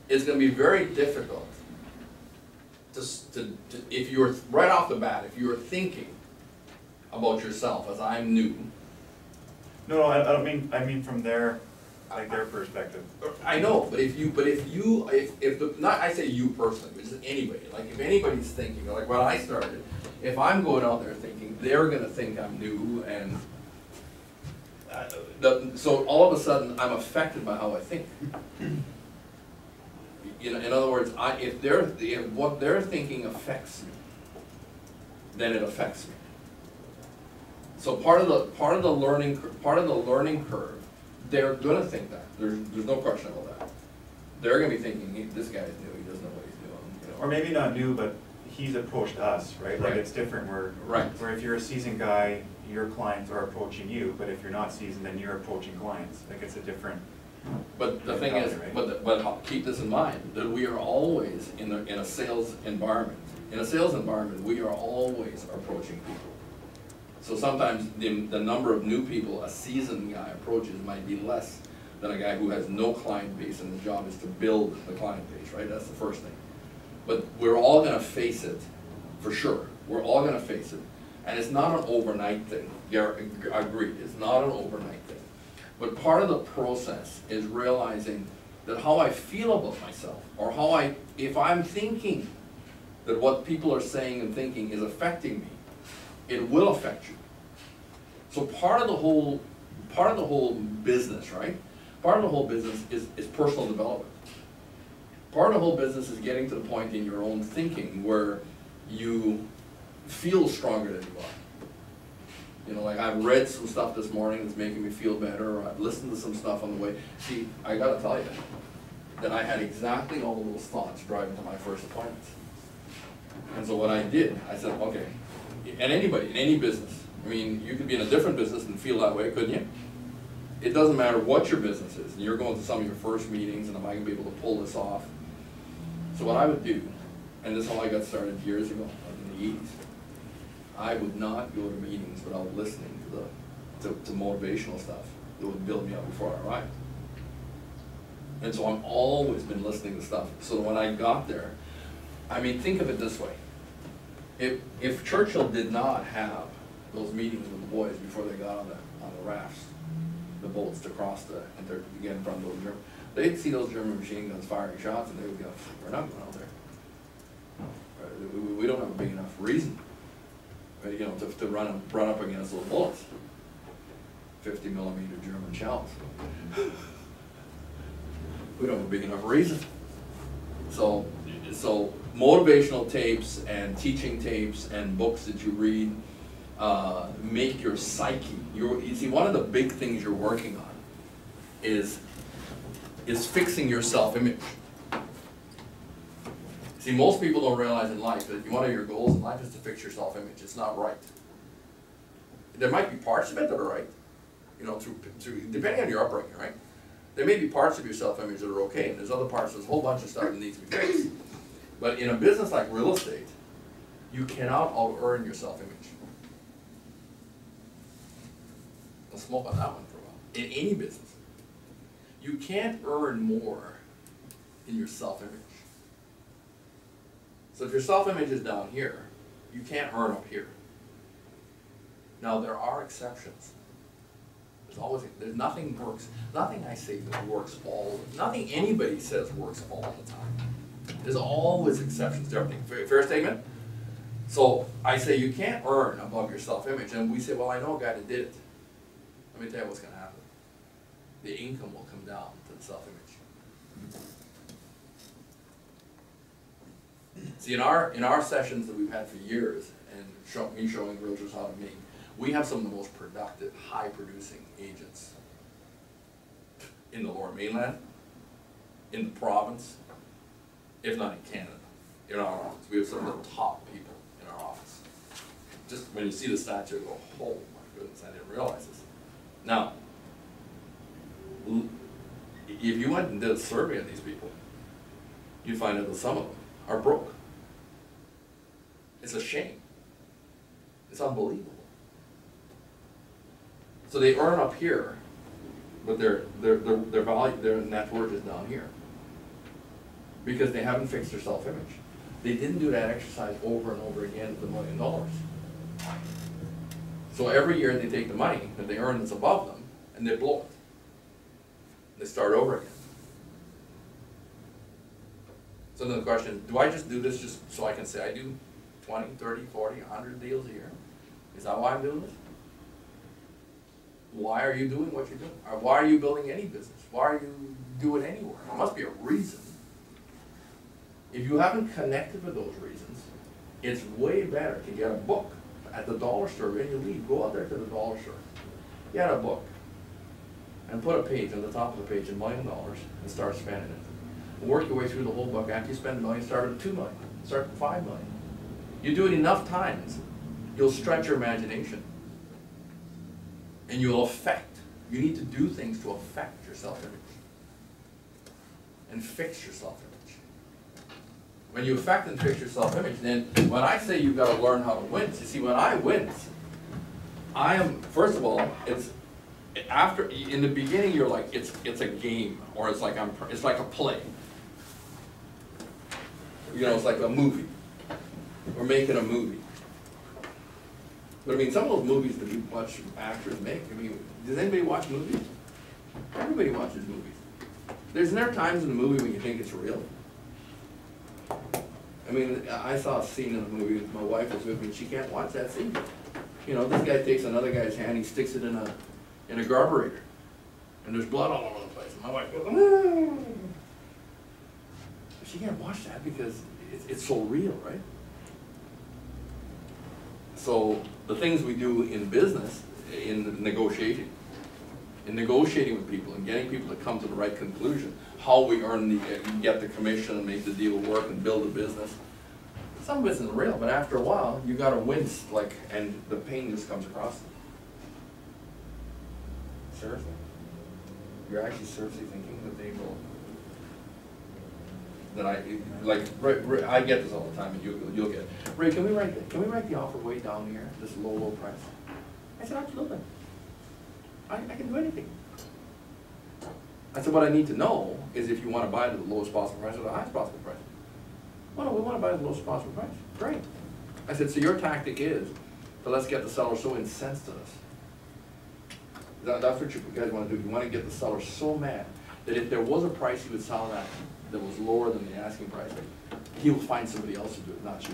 it's going to be very difficult to if you're, right off the bat, if you're thinking about yourself as I'm new. No, I don't mean, I mean from their, like, their perspective. I know, but if not, I say you personally, but just anybody, like if anybody's thinking, like when I started, if I'm going out there thinking, they're gonna think I'm new, and so all of a sudden I'm affected by how I think. You know, in other words, if what they're thinking affects me, then it affects me. So part of the learning curve, they're gonna think that. There's no question about that. They're gonna be thinking, this guy's new, he doesn't know what he's doing. You know? Or maybe not new, but he's approached us, right? Like, it's different where if you're a seasoned guy, your clients are approaching you, but if you're not seasoned, then you're approaching clients. Like, it's a different. But the thing is, right? but keep this in mind, that we are always in a sales environment. In a sales environment, we are always approaching people. So sometimes the number of new people a seasoned guy approaches might be less than a guy who has no client base and his job is to build the client base, right? That's the first thing. But we're all gonna face it, for sure. We're all gonna face it. And it's not an overnight thing, agreed, it's not an overnight thing. But part of the process is realizing that how I feel about myself, or if I'm thinking that what people are saying and thinking is affecting me, it will affect you. So part of the whole business, right? Part of the whole business is personal development. Part of the whole business is getting to the point in your own thinking where you feel stronger than you are. You know, like I've read some stuff this morning that's making me feel better, or I've listened to some stuff on the way. See, I gotta tell you that I had exactly all of those thoughts driving to my first appointments. And so what I did, I said, okay, and anybody, in any business, I mean, you could be in a different business and feel that way, couldn't you? It doesn't matter what your business is, and you're going to some of your first meetings, and am I gonna be able to pull this off? So what I would do, and this is how I got started years ago, like in the 80s, I would not go to meetings without listening to motivational stuff that would build me up before I arrived. And so I've always been listening to stuff. So when I got there, I mean, think of it this way. If Churchill did not have those meetings with the boys before they got on the rafts, the boats to cross and to get in front of those German, they'd see those German machine guns firing shots, and they would go, we're not going out there. We don't have a big enough reason, you know, to run up against those bullets. 50mm German shells. We don't have a big enough reason. So motivational tapes and teaching tapes and books that you read make your psyche. You see, one of the big things you're working on is fixing your self-image. See, most people don't realize in life that one of your goals in life is to fix your self-image. It's not right. There might be parts of it that are right, you know, through depending on your upbringing, right? There may be parts of your self-image that are okay, and there's other parts, there's a whole bunch of stuff that needs to be fixed. But in a business like real estate, you cannot out-earn your self-image. I'll smoke on that one for a while. In any business, you can't earn more in your self-image. So if your self-image is down here, you can't earn up here. Now there are exceptions. There's nothing works, nothing I say that works nothing anybody says works all the time. There's always exceptions to everything. Fair statement? So I say you can't earn above your self-image, and we say, well, I know a guy that did it. Let me tell you what's going to happen. The income will come down to the self-image. See, in our sessions that we've had for years, and me showing realtors how to make, we have some of the most productive, high-producing agents in the Lower Mainland, in the province, if not in Canada, in our office. We have some of the top people in our office. Just when you see the stats, you go, oh my goodness, I didn't realize this. Now, if you went and did a survey of these people, you'd find out that some of them are broke. It's a shame. It's unbelievable. So they earn up here, but their value, their net worth is down here, because they haven't fixed their self-image. They didn't do that exercise over and over again with $1 million. So every year they take the money that they earn that's above them and they blow it. They start over again. So then the question is, do I just do this just so I can say I do 20, 30, 40, 100 deals a year? Is that why I'm doing this? Why are you doing what you're doing? Or why are you building any business? Why are you doing anywhere? There must be a reason. If you haven't connected with those reasons, it's way better to get a book at the dollar store when you leave. Go out there to the dollar store, get a book, and put a page on the top of the page, $1 million, and start spending it. Work your way through the whole book. After you spend $1 million, start at $2 million, start at $5 million. You do it enough times, you'll stretch your imagination. And you'll affect. You need to do things to affect your self-image. And fix your self-image. When you affect and fix your self-image, then when I say you've got to learn how to wince, you see, when I wince, I am, first of all, it's after, in the beginning you're like, it's a game, or it's like a play. You know, it's like a movie. We're making a movie. But I mean, some of those movies that we watch actors make, I mean, does anybody watch movies? Everybody watches movies. There's never times in the movie when you think it's real. I mean, I saw a scene in a movie, my wife was with me, and she can't watch that scene. You know, this guy takes another guy's hand, he sticks it in a garburator, and there's blood all over the place. And my wife goes, "Ah." She can't watch that because it's so real, right? So the things we do in business, in negotiating with people and getting people to come to the right conclusion, how we get the commission and make the deal work and build a business. Some of it's isn't real, but after a while, you got to wince, and the pain just comes across them. Seriously? You're actually seriously thinking that they will? That I get this all the time, and you'll get it. Ray, can we write the offer way down here, this low price? I said, absolutely. I can do anything. I said, what I need to know is if you want to buy it at the lowest possible price or the highest possible price. Well, no, we want to buy it at the lowest possible price. Great. I said, so your tactic is to let's get the seller so incensed at us. That's what you guys want to do. You want to get the seller so mad that if there was a price he would sell at that was lower than the asking price, he will find somebody else to do it, not you.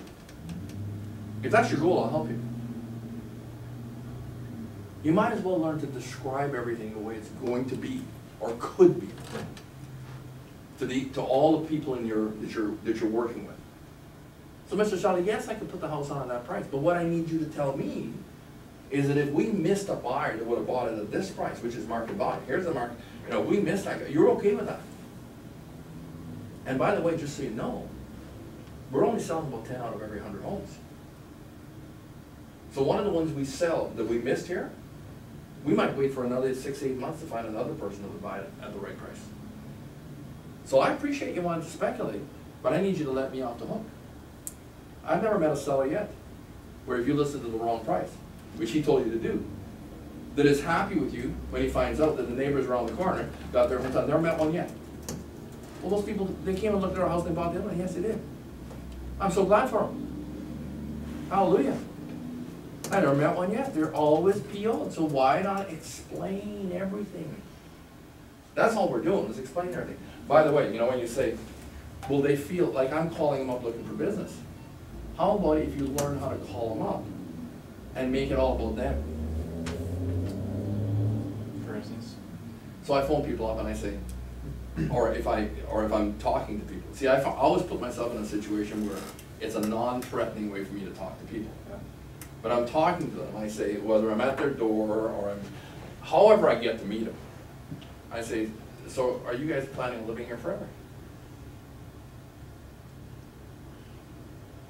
If that's your goal, I'll help you. You might as well learn to describe everything the way it's going to be, or could be, to all the people that you're working with. So, Mr. Shelley, yes, I could put the house on at that price, but what I need you to tell me is that if we missed a buyer that would have bought it at this price, which is market value, here's the market, you know, we missed that guy, you're okay with that. And by the way, just so you know, we're only selling about 10 out of every 100 homes. So one of the ones we sell that we missed here, we might wait for another 6, 8 months to find another person that would buy it at the right price. So I appreciate you wanting to speculate, but I need you to let me off the hook. I've never met a seller yet where if you listen to the wrong price, which he told you to do, that is happy with you when he finds out that the neighbors around the corner got their homes done. Never met one yet. Well, those people, they came and looked at our house and they bought the other one. Yes, they did. I'm so glad for them. Hallelujah. I never met one yet. They're always PO'd. So why not explain everything? That's all we're doing, is explain everything. By the way, you know, when you say, will they feel like I'm calling them up looking for business? How about if you learn how to call them up and make it all about them? For instance? So I phone people up and I say, or if I'm talking to people. See, I always put myself in a situation where it's a non-threatening way for me to talk to people. Yeah. But I'm talking to them, I say, whether I'm at their door or however I get to meet them, I say, so are you guys planning on living here forever?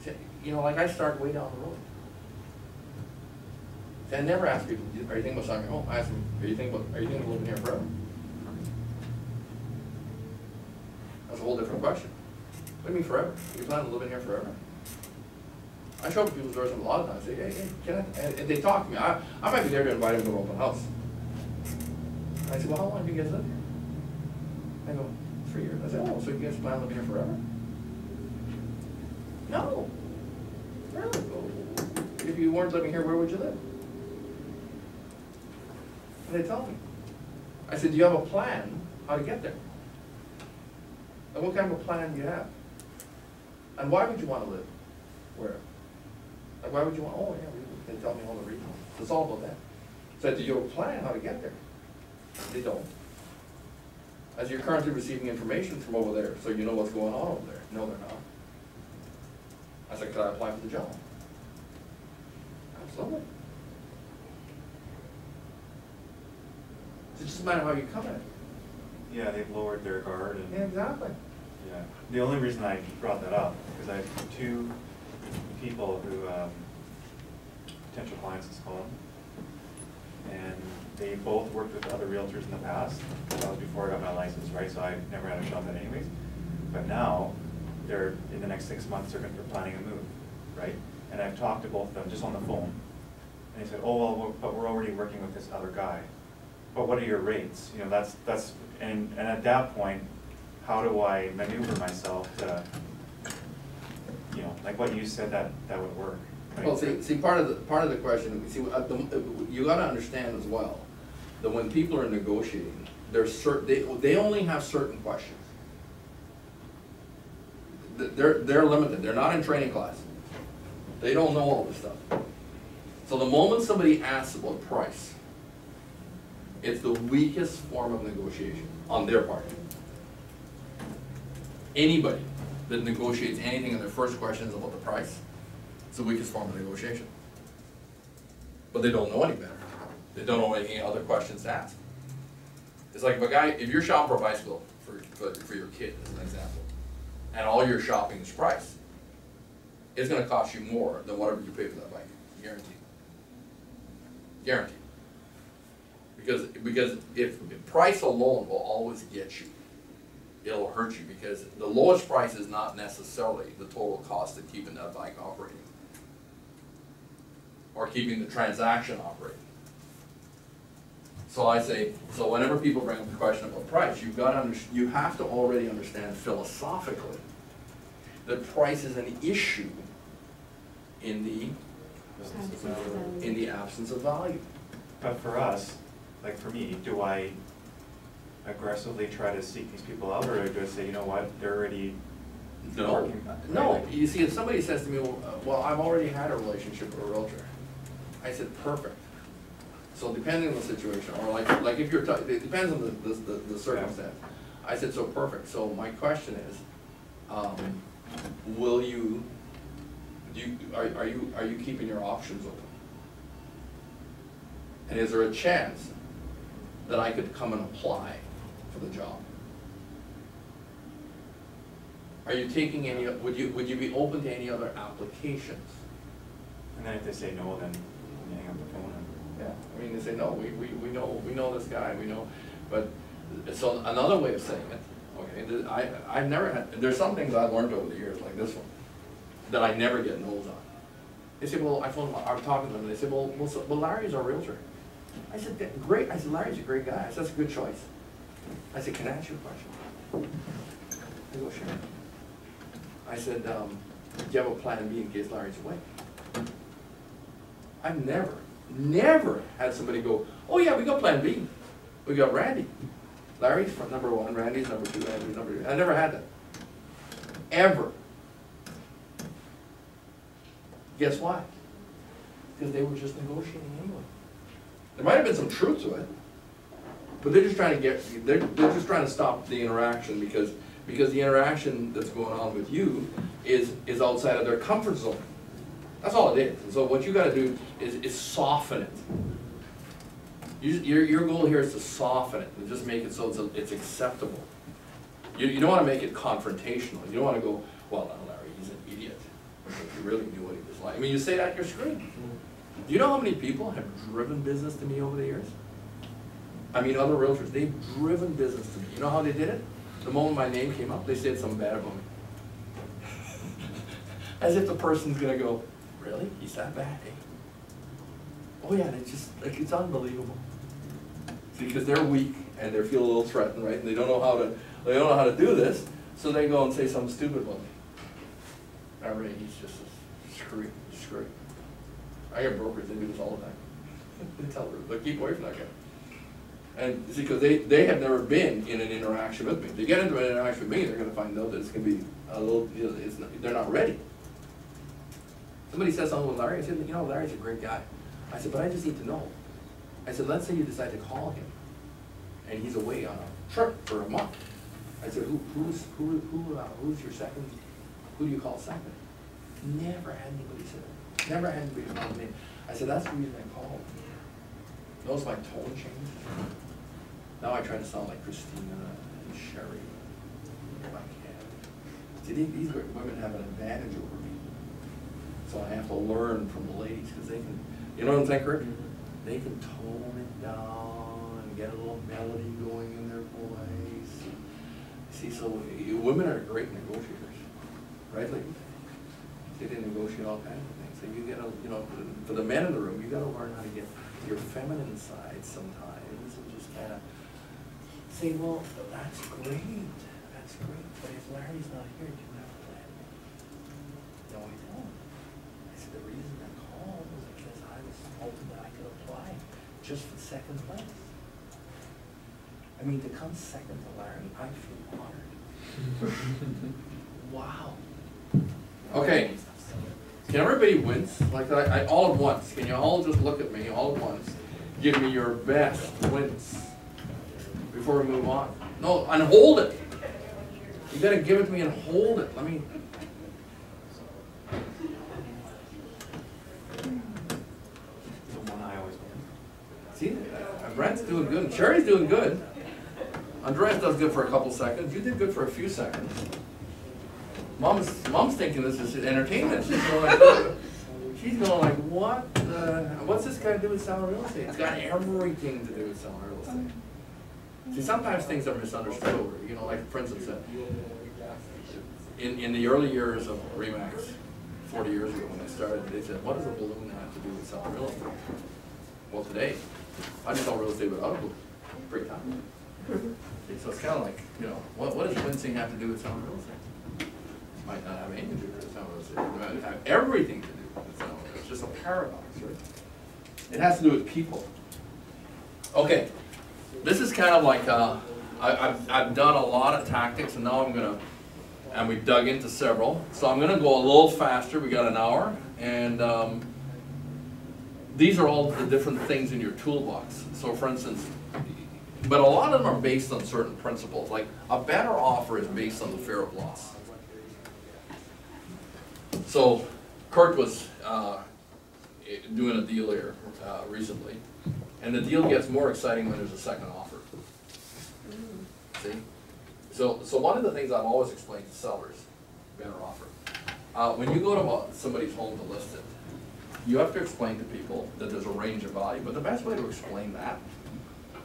See, you know, like I start way down the road. See, I never ask people, are you thinking about selling your home? I ask them, are you thinking about living here forever? That's a whole different question. What do you mean forever? You plan on living here forever? I show up at people's doors a lot of times. I say, hey, can I? And they talk to me. I might be there to invite them to an open house. And I say, well, how long have you guys lived here? I go, 3 years. I say, oh, so you guys plan on living here forever? No. Really? If you weren't living here, where would you live? And they tell me. I said, do you have a plan how to get there? And what kind of a plan do you have? And why would you want to live where? Like, why would you want, oh yeah, they tell me all the reasons. It's all about that. So do you have a plan how to get there? They don't. As you're currently receiving information from over there, so you know what's going on over there. No, they're not. I said, could I apply for the job? Absolutely. It's just a matter of how you come at it. Yeah, they've lowered their guard. And, Yeah, exactly. yeah. The only reason I brought that up, because I have 2 people who, potential clients, let's call them, and they both worked with other realtors in the past. That was before I got my license, right? So I never had a shot at it anyways. But now, they're, in the next 6 months, they're planning a move, right? And I've talked to both of them just on the phone. And they said, oh, well, but we're already working with this other guy. But what are your rates? You know, that's and at that point, how do I maneuver myself to, you know, like what you said, that would work. Right? Well, see, part of the question, see, you got to understand as well that when people are negotiating, they only have certain questions. They're limited. They're not in training class. They don't know all this stuff. So the moment somebody asks about price, it's the weakest form of negotiation on their part. Anybody that negotiates anything and their first question is about the price, it's the weakest form of negotiation. But they don't know any better. They don't know any other questions to ask. It's like if you're shopping for a bicycle for your kid, as an example, and all your shopping is price, it's going to cost you more than whatever you pay for that bike, guaranteed. Guaranteed. Because if price alone will always get you, it'll hurt you, because the lowest price is not necessarily the total cost of keeping that bike operating or keeping the transaction operating. So I say, so whenever people bring up the question about price, you have to already understand philosophically that price is an issue in the absence of value. But for us, like for me, do I aggressively try to seek these people out, or do I say, you know what, they're already working? No. You see, if somebody says to me, well, I've already had a relationship with a realtor, I said, perfect. So depending on the situation, or like if you're, it depends on the circumstance. Yeah. I said, so perfect. So my question is, are you keeping your options open? And is there a chance that I could come and apply for the job? Are you taking any, would you be open to any other applications? And then if they say no, then you hang up the phone and. Yeah, I mean, they say, no, we know this guy, we know, but, so another way of saying it, okay, I've never had, there's some things I've learned over the years, like this one, that I never get no's on. They say, well, I phone them, I'm talking to them, and they say, well, Larry's our realtor. I said, great, I said, Larry's a great guy, I said, that's a good choice. I said, can I ask you a question? They go, sure. I said, do you have a plan B in case Larry's away? I've never had somebody go, oh yeah, we got plan B. We got Randy. Larry's for number one, Randy's number two, Randy's number three. I never had that. Ever. Guess why? Because they were just negotiating anyway. There might have been some truth to it, but they're just trying to they're just trying to stop the interaction because the interaction that's going on with you is outside of their comfort zone. That's all it is. And so what you got to do is soften it. Your goal here is to soften it and just make it so it's acceptable. You don't want to make it confrontational. You don't want to go, well, no, Larry, he's an idiot. If you really knew what he was like. I mean, you say that, you're screwed. Do you know how many people have driven business to me over the years? I mean, other realtors, they've driven business to me. You know how they did it? The moment my name came up, they said something bad about me. As if the person's going to go, really? He's that bad, eh? Oh yeah, it's just, like, it's unbelievable. See, because they're weak and they feel a little threatened, right? And they don't know how to do this, so they go and say something stupid about me. All right, he's just screwy. I get brokers, they do this all the time. They tell them, like, keep away from that guy. And see, because they have never been in an interaction with me. If they get into an interaction with me, they're going to find out that it's going to be a little, you know, they're not ready. Somebody says something with Larry, I said, you know, Larry's a great guy. I said, but I just need to know. I said, let's say you decide to call him, and he's away on a trip for a month. I said, who's your second? Who do you call second? Never had anybody say that. Never had anybody call me. I said, that's the reason I called. Notice my tone changed. Now I try to sound like Christina and Sherry. If I can. See, these women have an advantage over me. So I have to learn from the ladies because they can, you know what I'm saying, Kurt? They can tone it down and get a little melody going in their voice. See, so women are great negotiators, right, ladies? They negotiate all kinds of things. So you get you know, for the men in the room, you got to learn how to get your feminine side sometimes and just kind of say, well, that's great, but if Larry's not here, do you have a plan? No, I don't. I said, the reason I called was because I was hoping that I could apply just for second place. I mean, to come second to Larry, I feel honored. Wow. Okay. Can everybody wince like that? All at once. Can you all just look at me all at once? Give me your best wince before we move on. No, and hold it. You got to give it to me and hold it. Let me. The one I always win. See, Brent's doing good. Sherry's doing good. Andreas does good for a couple seconds. You did good for a few seconds. Mom's thinking this is entertainment. She's going like, what? What's this got to do with selling real estate? It's got everything to do with selling real estate. See, sometimes things are misunderstood over, you know, like for instance, in the early years of RE/MAX, 40 years ago when I started, they said, what does a balloon have to do with selling real estate? Well, today, I just sell real estate without a balloon. Great time. So it's kind of like, you know, what does wincing have to do with selling real estate? Might not have anything to do with selling real estate. It might have everything to do with selling real estate. It's just a paradox, right? It has to do with people. Okay, this is kind of like, I've done a lot of tactics and now I'm going to, and we've dug into several. So I'm going to go a little faster. We got an hour. And these are all the different things in your toolbox. So for instance, but a lot of them are based on certain principles. Like a better offer is based on the fear of loss. So Kurt was doing a deal here recently, And the deal gets more exciting when there's a second offer. See? So one of the things I've always explained to sellers, better offer. When you go to somebody's home to list it, you have to explain to people that there's a range of value. But the best way to explain that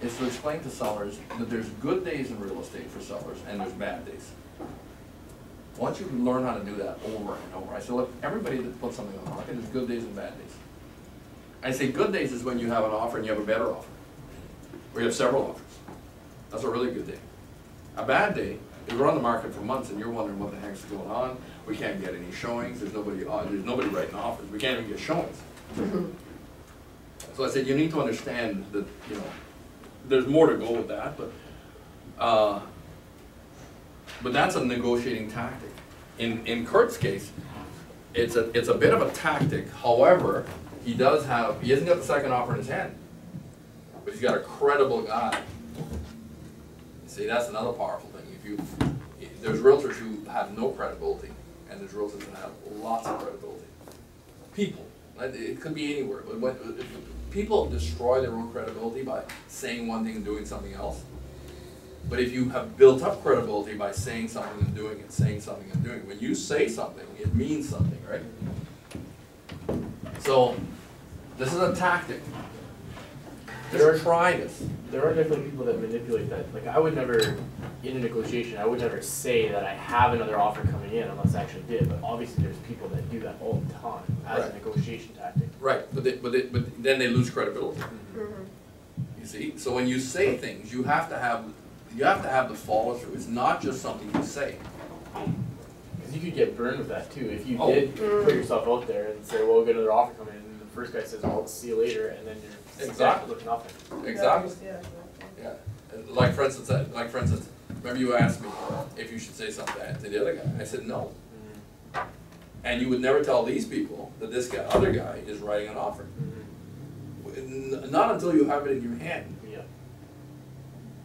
is to explain to sellers that there's good days in real estate for sellers and there's bad days. Once you learn how to do that over and over, I say, look, everybody that puts something on the market, there's good days and bad days. I say good days is when you have an offer and you have a better offer, or you have several offers. That's a really good day. A bad day is we're on the market for months and you're wondering what the heck's going on. We can't get any showings. There's nobody writing offers. We can't even get showings. So I said you need to understand that there's more to go with that, but that's a negotiating tactic. In Kurt's case, it's a bit of a tactic. However, he hasn't got the second offer in his hand, but he's got a credible guy. See, that's another powerful thing. There's realtors who have no credibility, and there's realtors that have lots of credibility. People, it could be anywhere, but people destroy their own credibility by saying one thing and doing something else. But if you have built up credibility by saying something and doing it, saying something and doing it, when you say something, it means something, right? So, this is a tactic. Try this. There are definitely people that manipulate that. Like I would never, in a negotiation, I would never say that I have another offer coming in unless I actually did. But obviously there's people that do that all the time as a negotiation tactic. Right, but then they lose credibility. You see? So when you say things, you have to have the follow through. It's not just something you say. Because you could get burned with that too. If you did put yourself out there and say, well, we'll get another offer coming in, and the first guy says, well, I'll see you later, and then you're exactly with nothing. Exactly. Yeah. And like for instance, remember you asked me if you should say something to the other guy. I said no. And you would never tell these people that this other guy is writing an offer. Not until you have it in your hand. Yeah.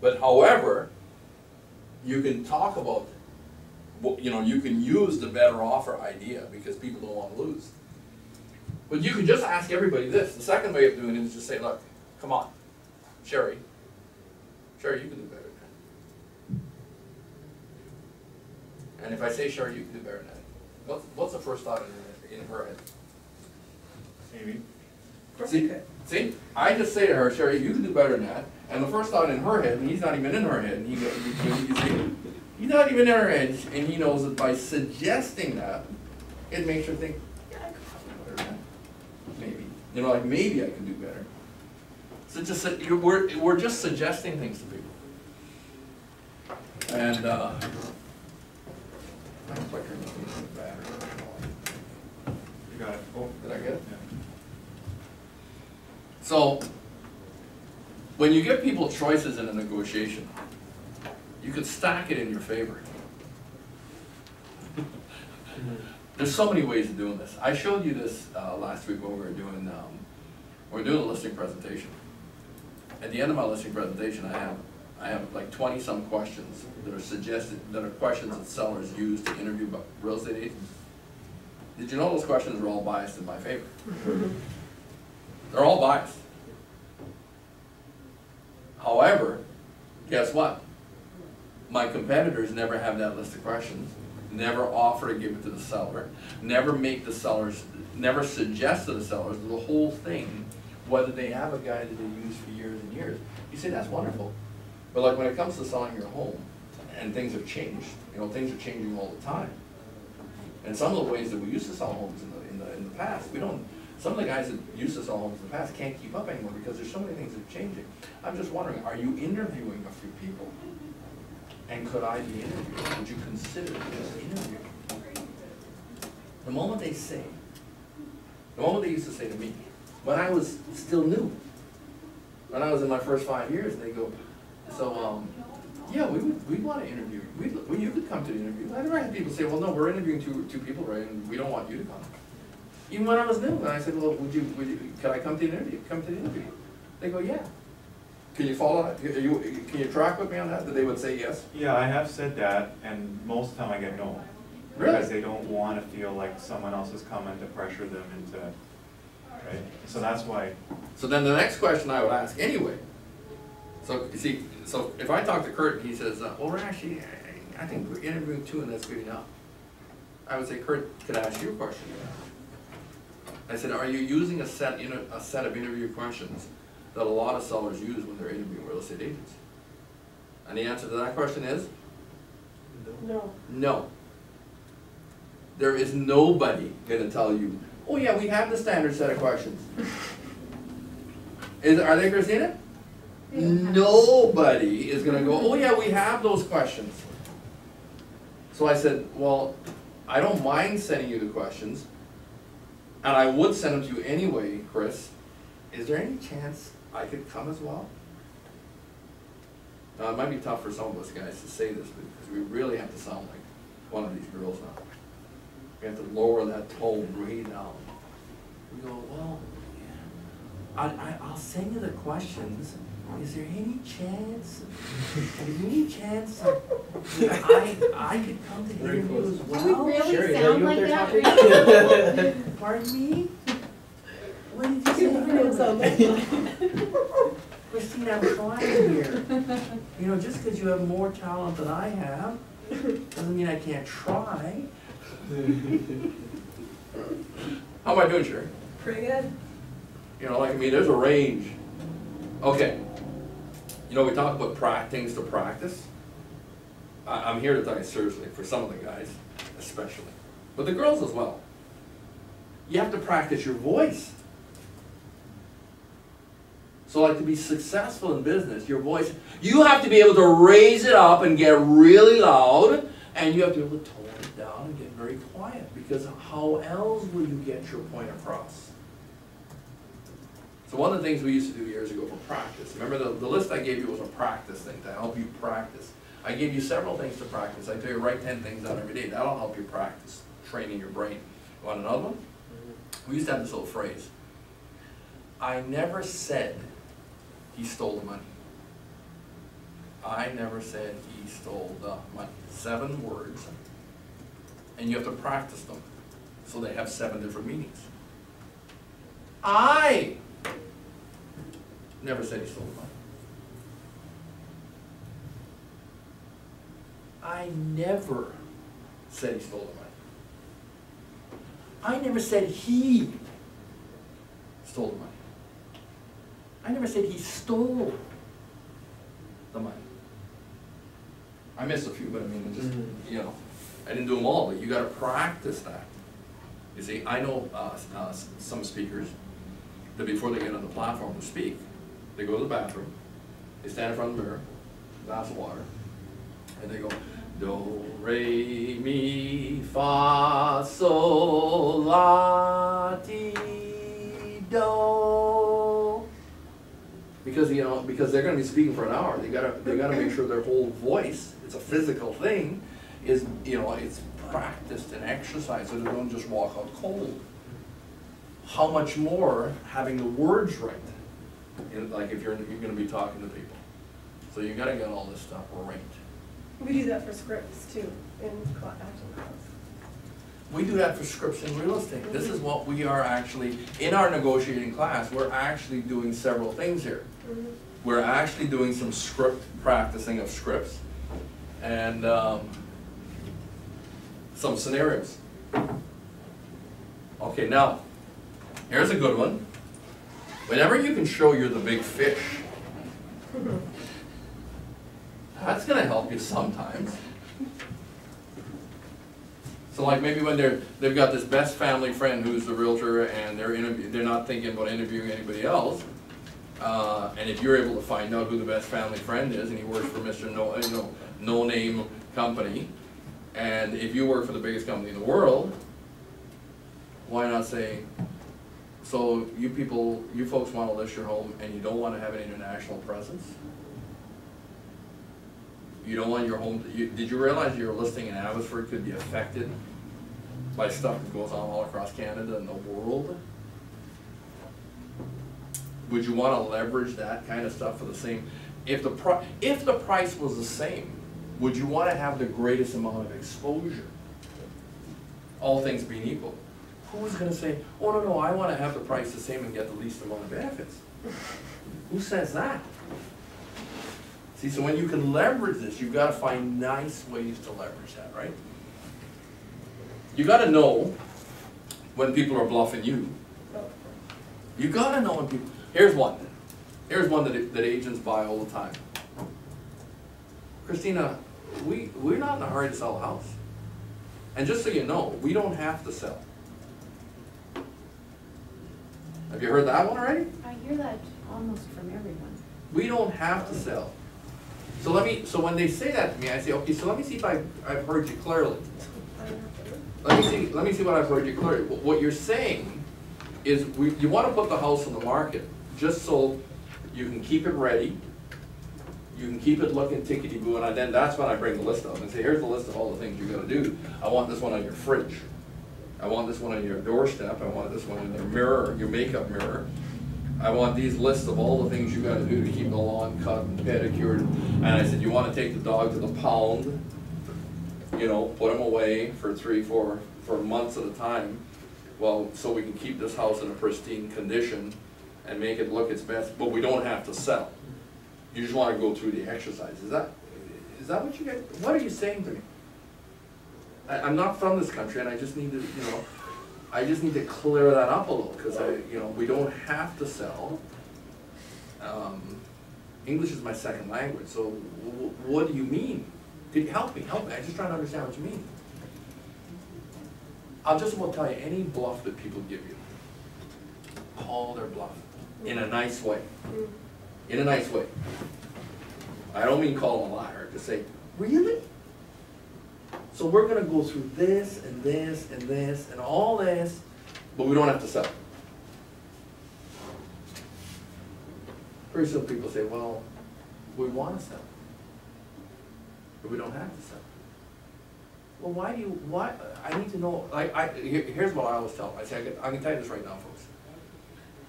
But however, you can talk about, you can use the better offer idea because people don't want to lose. But you can just ask everybody this. The second way of doing it is just say, look, come on, Sherry, you can do better than that. And if I say, Sherry, you can do better than that, what's the first thought in her head? Amy? See, I just say to her, Sherry, you can do better than that. And the first thought in her head, and he's not even in her head, and he's not even in her head, and he knows that by suggesting that, it makes her think, yeah, I could probably do better than that. Maybe. Maybe I could do better. So we're just suggesting things to people. And, I'm quicker than the battery. You got it. Oh, Did I get it? yeah. So, when you give people choices in a negotiation, you could stack it in your favor. There's so many ways of doing this. I showed you this last week when we were doing a listing presentation. At the end of my listing presentation, I have like 20-some questions that are questions that sellers use to interview real estate agents. Did you know those questions are all biased in my favor? They're all biased. However, guess what? My competitors never have that list of questions, never offer to give it to the seller, never suggest to the sellers the whole thing, whether they have a guy that they use for years and years. You say, that's wonderful. But like when it comes to selling your home, and things have changed, things are changing all the time. And some of the ways that we used to sell homes in the past, some of the guys that used to sell homes in the past can't keep up anymore because there's so many things that are changing. I'm just wondering, are you interviewing a few people? And could I be interviewed? Would you consider interviewing? The moment they used to say to me, when I was still new, when I was in my first 5 years, they go, so, yeah, we'd want to interview you. You could come to the interview. I never had people say, well, no, we're interviewing two people, right, and we don't want you to come. Even when I was new, and I said, well, could I come to the interview? Come to the interview. They go, yeah. Can you follow that? Can you track with me on that? That they would say yes? Yeah, I have said that, and most of the time I get no. Really? Because they don't want to feel like someone else is coming to pressure them into right? So that's why, So then the next question I would ask anyway. So you see, so if I talk to Kurt and he says, well, we're actually, I think we're interviewing 2 and that's good enough. I would say, Kurt, could I ask you a question? I said, are you using a set of interview questions that a lot of sellers use when they're interviewing real estate agents? And the answer to that question is? No. No. There is nobody gonna tell you, oh yeah, we have the standard set of questions. Are they, Christina? Nobody is gonna go, oh yeah, we have those questions. So I said, well, I don't mind sending you the questions, and I would send them to you anyway, Chris. Is there any chance I could come as well? Now, it might be tough for some of us guys to say this, because we really have to sound like one of these girls now. We have to lower that tone way down. We go, well, yeah, I'll send you the questions. Is there any chance? Is there any chance I could come to Very interview close. as Do well? we really Sherry, are sound you up like there that? talking? Really? Pardon me? What did you say? You don't sound like that. Christine, I'm trying here. You know, just because you have more talent than I have, doesn't mean I can't try. How am I doing, Sherry? Pretty good. You know, like, I mean, there's a range. Okay. You know, we talk about things to practice. I'm here to tell you seriously, for some of the guys, especially. But the girls as well. You have to practice your voice. So like to be successful in business, your voice, you have to be able to raise it up and get really loud, and you have to be able to tone it down and get very quiet, because how else will you get your point across? So one of the things we used to do years ago for practice, remember the list I gave you was a practice thing to help you practice. I gave you several things to practice. I tell you, write 10 things down every day. That'll help you practice, training your brain. You want another one? We used to have this little phrase. I never said he stole the money. I never said he stole the money. 7 words. And you have to practice them so they have 7 different meanings. I never said he stole the money. I never said he stole the money. I never said he stole the money. I never said he stole the money. I missed a few, but I mean, it just, you know, I didn't do them all, but you gotta practice that. You see, I know some speakers that before they get on the platform to speak, they go to the bathroom, they stand in front of the mirror, glass of water, and they go, do, re, mi, fa, sol, la, ti, do. Because, you know, because they're going to be speaking for an hour, they gotta make sure their whole voice, it's a physical thing, is, you know, it's practiced and exercised, so they don't just walk out cold. How much more having the words right, like if you're going to be talking to people. So you got to get all this stuff right. We do that for scripts too, in acting class. We do that for scripts in real estate. This is what we are actually, in our negotiating class, we're actually doing several things here. We're actually doing some script practicing of scripts and some scenarios. Okay, now, here's a good one. Whenever you can show you're the big fish, that's going to help you sometimes. So like maybe when they've got this best family friend who's the realtor and they're not thinking about interviewing anybody else, and if you're able to find out who the best family friend is and he works for Mr. No Name company, and if you work for the biggest company in the world, why not say, so you folks want to list your home and you don't want to have an international presence? You don't want your home, did you realize your listing in Abbotsford could be affected by stuff that goes on all across Canada and the world? Would you want to leverage that kind of stuff for the same, if the price was the same, would you want to have the greatest amount of exposure? All things being equal. Who's gonna say, oh, no, I wanna have the price the same and get the least amount of benefits? Who says that? See, so when you can leverage this, you've gotta find nice ways to leverage that, right? You gotta know when people are bluffing you. You gotta know when people, here's one that agents buy all the time. Christina, we're not in a hurry to sell a house. And just so you know, we don't have to sell. Have you heard that one already? I hear that almost from everyone. We don't have to sell. So when they say that to me, I say, okay, so let me see if I've heard you clearly. Let me see what I've heard you clearly. What you're saying is you want to put the house on the market just so you can keep it ready, you can keep it looking tickety-boo, and then that's when I bring the list up and say, here's the list of all the things you gotta do. I want this one on your fridge. I want this one on your doorstep. I want this one on your mirror, your makeup mirror. I want these lists of all the things you gotta do to keep the lawn cut and pedicured. And I said, you wanna take the dog to the pound, you know, put him away for 3-4 months at a time. Well, so we can keep this house in a pristine condition and make it look its best, but we don't have to sell. You just want to go through the exercise. Is that what you guys, what are you saying to me? I'm not from this country and I just need to, you know, I just need to clear that up a little because we don't have to sell. English is my second language, so what do you mean? Could you help me? I'm just trying to understand what you mean. I'll just about tell you any bluff that people give you. Call their bluff in a nice way. In a nice way. I don't mean call them a liar, just say, really? So we're gonna go through this and this and this and all this, but we don't have to sell. Pretty soon people say, well, we wanna sell, but we don't have to sell. Well, why, I need to know, here's what I always tell them. I say, I can tell you this right now, folks.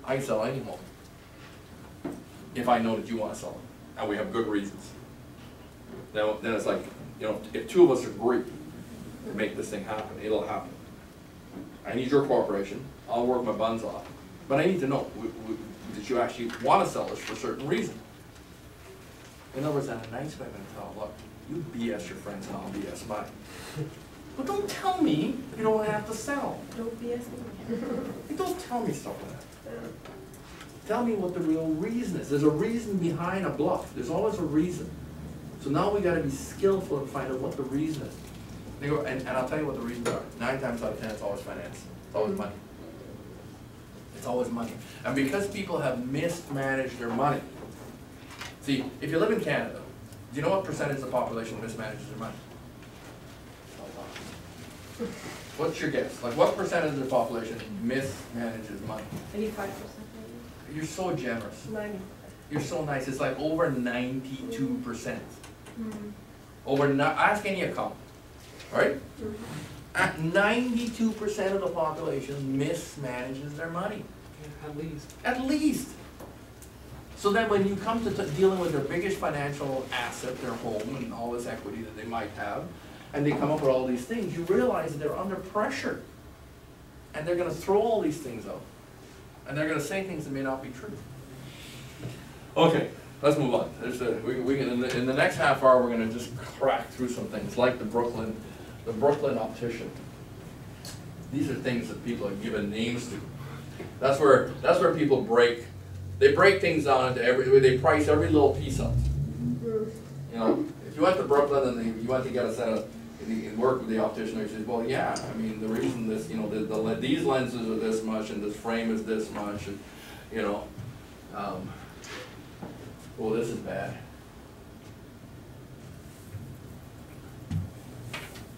I can sell any home if I know that you want to sell it, and we have good reasons. Then it's like, you know, if two of us agree to make this thing happen, it'll happen. I need your cooperation, I'll work my buns off, but I need to know that you actually want to sell this for a certain reason. In other words, in a nice way, I'm going to tell them, look, you BS your friends and I'll BS mine. But don't tell me you don't have to sell. Don't BS me. Don't tell me stuff like that. Tell me what the real reason is. There's a reason behind a bluff. There's always a reason. So now we got to be skillful and find out what the reason is. And I'll tell you what the reasons are. 9 times out of 10, it's always finance. It's always money. It's always money. And because people have mismanaged their money. See, if you live in Canada, do you know what percentage of the population mismanages their money? What's your guess? Like, what percentage of the population mismanages money? 85%. You're so generous. 90. You're so nice. It's like over 92%. Ask any accountant, right? At 92% of the population mismanages their money. At least. At least. So then when you come to dealing with their biggest financial asset, their home, and all this equity that they might have, and they come up with all these things, you realize that they're under pressure. And they're going to throw all these things out. And they're going to say things that may not be true. Okay, let's move on. In the next half hour, we're going to just crack through some things, like the Brooklyn optician. These are things that people are given names to. That's where people break. They break things down into they price every little piece up. You know, if you went to Brooklyn and you went to get a set of, and work with the optician, he says, well, yeah, I mean, the reason this, you know, these lenses are this much and this frame is this much, and, you know, well, this is bad.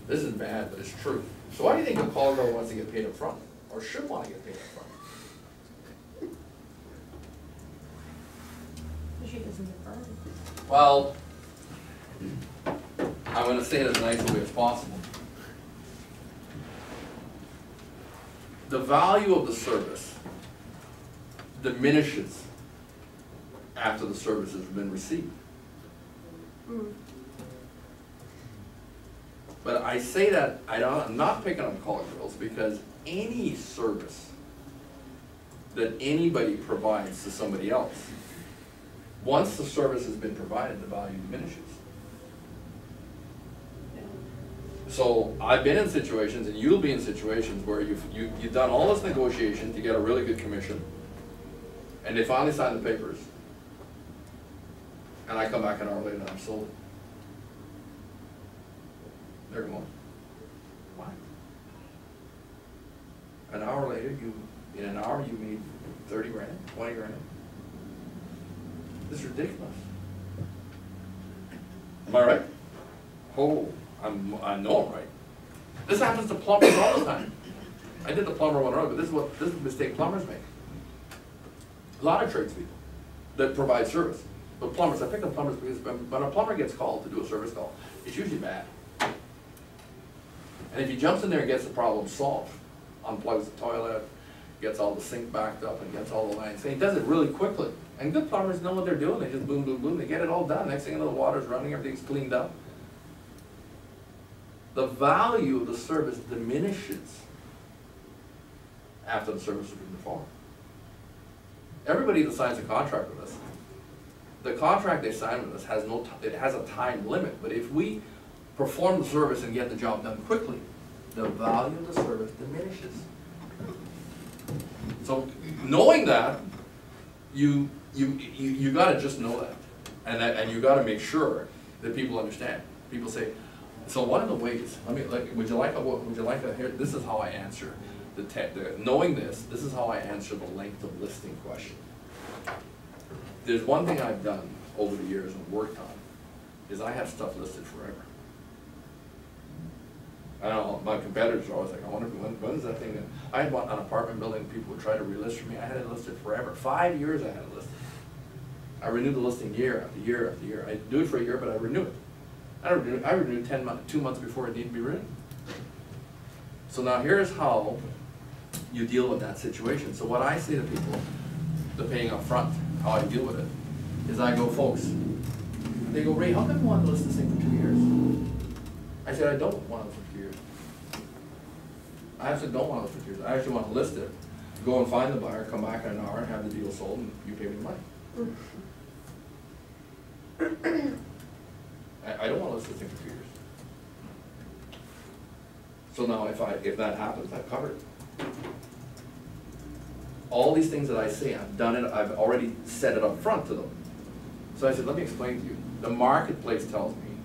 This is bad, but it's true. So why do you think a call girl wants to get paid up front, or should want to get paid up front? She doesn't defer. Well, I'm going to say it as nice a way as possible. The value of the service diminishes after the service has been received. But I say that, I'm not picking on college girls, because any service that anybody provides to somebody else, once the service has been provided, the value diminishes. So I've been in situations, and you'll be in situations where you've done all this negotiation to get a really good commission, and they finally sign the papers, and I come back an hour later and I'm sold. They're going, why? An hour later, in an hour you made 30 grand, 20 grand. This is ridiculous. Am I right? Oh, I know I'm right. This happens to plumbers all the time. I did the plumber one earlier, but this is the mistake plumbers make. A lot of tradespeople that provide service. But plumbers, I pick on plumbers because when a plumber gets called to do a service call, it's usually bad. And if he jumps in there and gets the problem solved, unplugs the toilet, gets all the sink backed up, and gets all the lines, and he does it really quickly. And good plumbers know what they're doing. They just boom, boom, boom, they get it all done. Next thing you know, the water's running, everything's cleaned up. The value of the service diminishes after the service has been performed. Everybody that signs a contract with us, the contract they sign with us has it has a time limit, but if we perform the service and get the job done quickly, the value of the service diminishes. So knowing that, you gotta just know that, and you gotta make sure that people understand. People say, so one of the ways, would you like to hear, this is how I answer knowing this is how I answer the length of listing question. There's one thing I've done over the years and worked on, is I have stuff listed forever. I don't know, my competitors are always like, I wonder when is that thing that, I had an apartment building, people would try to relist for me, I had it listed forever. 5 years I had it listed. I renewed the listing year after year after year. I do it for a year, but I renew it. I renewed 2 months before it needed to be renewed. So now here's how you deal with that situation. So what I say to people, the paying up front, how I deal with it, is I go, folks, they go, Ray, how come you want to list this thing for 2 years? I said, I don't want it for 2 years. I actually don't want it for 2 years. I actually want to list it, go and find the buyer, come back in an hour, have the deal sold, and you pay me the money. I don't want to list this thing for 2 years. So now if that happens, I've covered it. All these things that I say, I've done it, I've already set it up front to them. So I said, let me explain to you. The marketplace tells me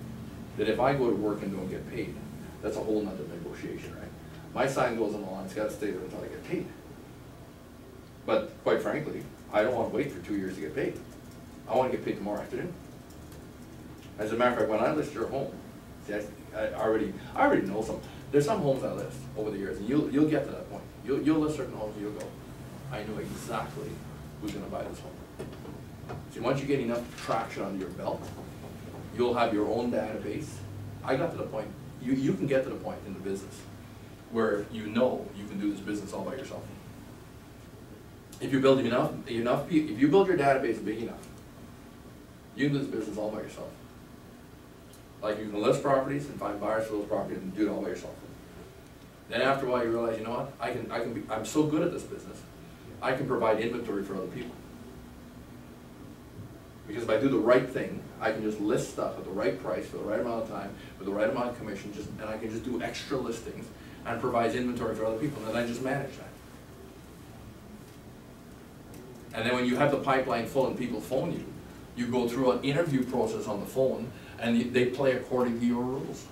that if I go to work and don't get paid, that's a whole nother negotiation, right? My sign goes on the line, it's got to stay there until I get paid. But quite frankly, I don't want to wait for 2 years to get paid. I want to get paid tomorrow afternoon. As a matter of fact, when I list your home, see, I already know some. There's some homes I list over the years, and you'll get to that point. You'll list certain homes, and you'll go, I know exactly who's going to buy this home. See, once you get enough traction under your belt, you'll have your own database. I got to the point, you can get to the point in the business where you know you can do this business all by yourself. If you build enough, if you build your database big enough, you can do this business all by yourself. Like you can list properties and find buyers for those properties and do it all by yourself. Then after a while you realize, you know what, I'm so good at this business, I can provide inventory for other people. Because if I do the right thing, I can just list stuff at the right price for the right amount of time, with the right amount of commission, and I can just do extra listings and provide inventory for other people, and then I just manage that. And then when you have the pipeline full and people phone you, you go through an interview process on the phone, and they play according to your rules.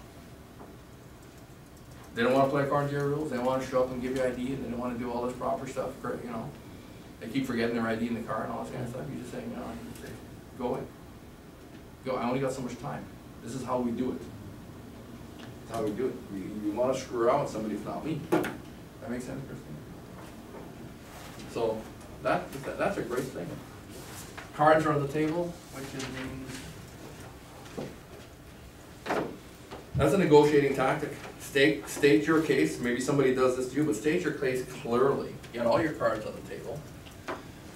They don't want to play according to your rules. They want to show up and give you ID, and they don't want to do all this proper stuff. You know, they keep forgetting their ID in the car and all this kind of stuff. You just say, you know, go away. Go. I only got so much time. This is how we do it. That's how we do it. You want to screw around with somebody, if not me. That makes sense, Christine? So that's a great thing. Cards are on the table, which means that's a negotiating tactic. State your case. Maybe somebody does this to you, but state your case clearly. Get all your cards on the table.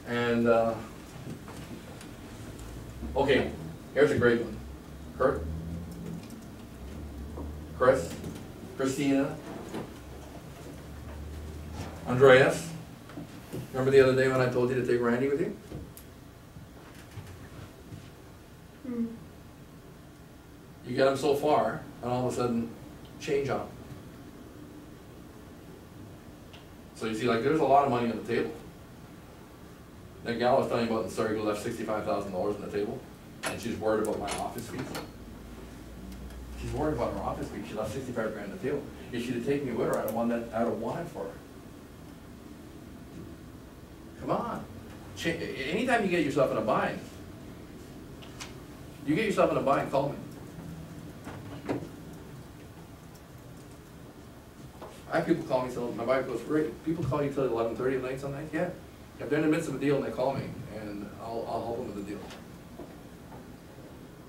And okay, here's a great one. Kurt, Chris, Christina, Andreas. Remember the other day when I told you to take Randy with you? Hmm. You get him so far, and all of a sudden, change on him. So you see, like, there's a lot of money on the table. That gal I was telling you about in Surrey who left $65,000 on the table, and she's worried about my office fees. She's worried about her office fees. She left 65 grand on the table. If she'd have taken me with her, I'd have wanted it for her. Come on. Anytime you get yourself in a bind, call me. I have people call me, so my wife goes, "Great, people call you till 11:30 at night some nights?" Yeah. If they're in the midst of a deal and they call me, and I'll help them with the deal.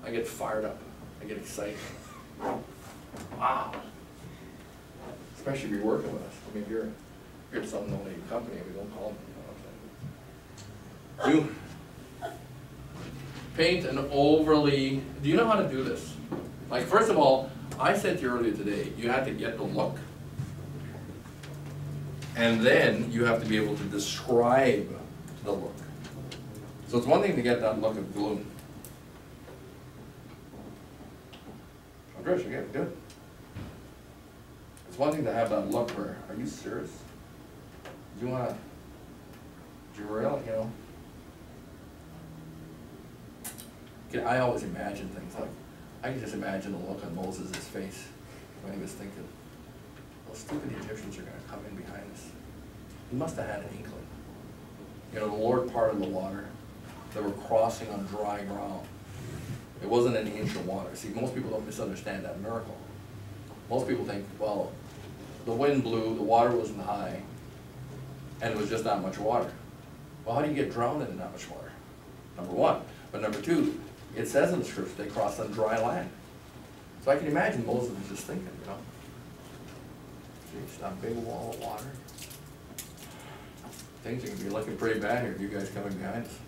I get fired up. I get excited. Wow. Especially if you're working with us. I mean, if you're some no-name company, we don't call them. You know what I'm saying? You paint an overly, do you know how to do this? Like, first of all, I said to you earlier today, you have to get the look. And then you have to be able to describe the look. So it's one thing to get that look of gloom. Andres, you get it, good. It's one thing to have that look where, are you serious? Do you want to, do you really, you know? I always imagine things like, I can just imagine the look on Moses' face when he was thinking, those stupid Egyptians are going to come in behind us. He must have had an inkling. You know, the Lord parted the water. They were crossing on dry ground. It wasn't an inch of water. See, most people don't misunderstand that miracle. Most people think, well, the wind blew, the water wasn't high, and it was just that much water. Well, how do you get drowned in that much water? Number one. But number two, it says in the scripture they crossed on dry land. So I can imagine Moses was just thinking, you know, geez, that big wall of water. Things are going to be looking pretty bad here if you guys coming behind us.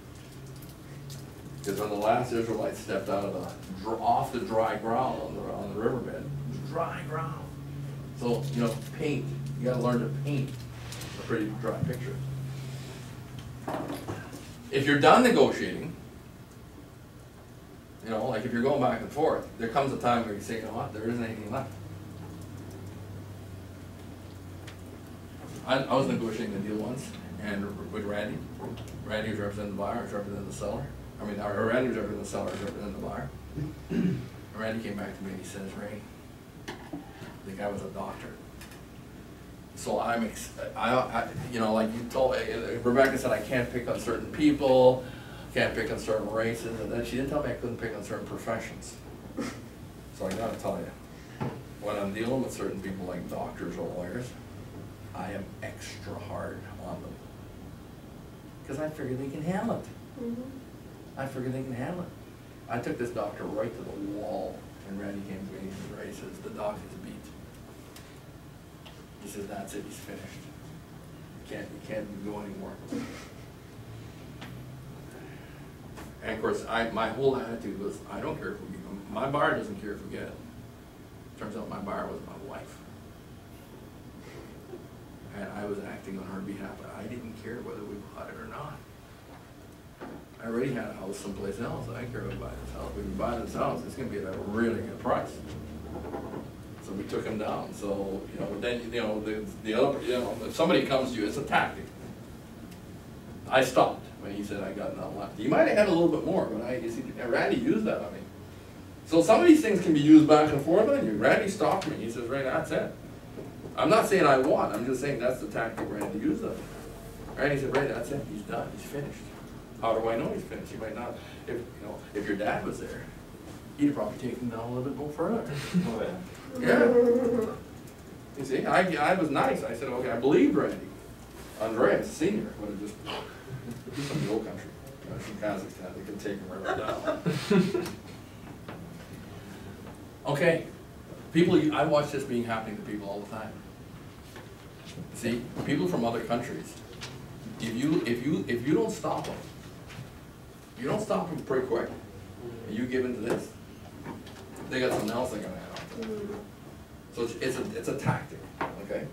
Because when the last Israelites stepped out of off the dry ground on the riverbed, dry ground. So, you know, paint. You got to learn to paint a pretty dry picture. If you're done negotiating, you know, like if you're going back and forth, there comes a time where you say, you know what, there isn't anything left. I was negotiating a deal once, and with Randy. Randy was representing the buyer, I was representing the seller. I mean, Randy was representing the seller, I was representing the buyer. And Randy came back to me and he says, Ray, the guy was a doctor. So you know, like you told, Rebecca said I can't pick on certain people, can't pick on certain races, and then she didn't tell me I couldn't pick on certain professions. So I gotta tell you, when I'm dealing with certain people like doctors or lawyers, I am extra hard on them. Because I figure they can handle it. Mm-hmm. I figure they can handle it. I took this doctor right to the wall, and Randy came to me and he says, the doc is beat. He says, that's it, he's finished. You can't go anymore. And of course, my whole attitude was, I don't care if we get them. My buyer doesn't care if we get it. Turns out my buyer was my wife. And I was acting on her behalf, but I didn't care whether we bought it or not. I already had a house someplace else. I didn't care if we buy this house. If we buy this house, it's going to be at a really good price. So we took him down. So, you know, then, you know, the other, you know, if somebody comes to you, it's a tactic. I stopped when he said I got none left. You might have had a little bit more, but Randy used that on me. So some of these things can be used back and forth on you. Randy stopped me. He says, Ray, that's it. I'm not saying I won. I'm just saying that's the tactic Randy used on me. Randy said, Ray, that's it. He's done. He's finished. How do I know he's finished? He might not. If your dad was there, he'd probably take him down a little bit more further. Oh, yeah. Yeah. You see, I was nice. I said, okay, I believed Randy. Andreas, senior, would have just, he's from the old country. You know, from Kazakhstan, they could take him right down. Okay, I watch this being happening to people all the time. See, people from other countries, if you don't stop them, you don't stop them pretty quick, and you give into this, they got something else they're gonna have. So it's a tactic, okay?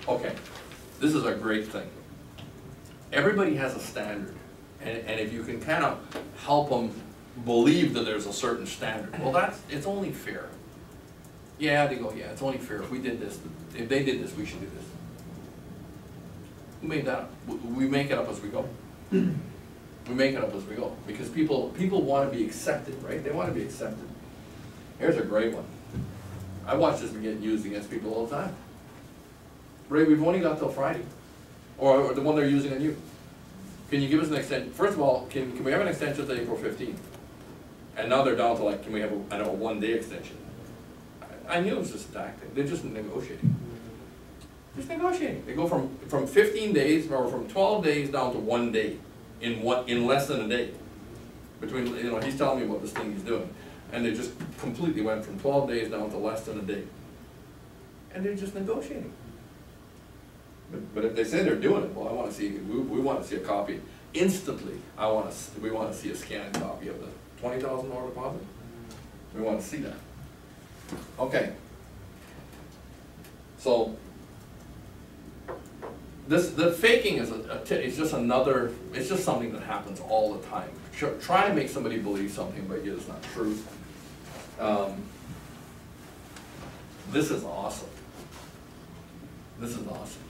Okay, this is a great thing. Everybody has a standard, and if you can kind of help them believe that there's a certain standard, well, it's only fair. Yeah, they go, yeah, it's only fair. If we did this, if they did this, we should do this. Who made that up? We make it up as we go. We make it up as we go, because people want to be accepted, right? They want to be accepted. Here's a great one. I watch this get used against people all the time. Ray, we've only got till Friday, or the one they're using on you. Can you give us an extension? First of all, can we have an extension to April 15th? And now they're down to like, can we have a 1-day extension? I knew it was just a tactic. They're just negotiating. Just negotiating. They go from 15 days or from 12 days down to 1 day in less than a day. Between, you know, he's telling me what this thing he's doing, and they just completely went from 12 days down to less than a day. And they're just negotiating. But if they say they're doing it, well, I want to see. We want to see a copy instantly. We want to see a scanned copy of the $20,000 deposit. We want to see that. Okay. So the faking is it's just another. It's just something that happens all the time. Try to make somebody believe something, but yet it's not true. This is awesome. This is awesome.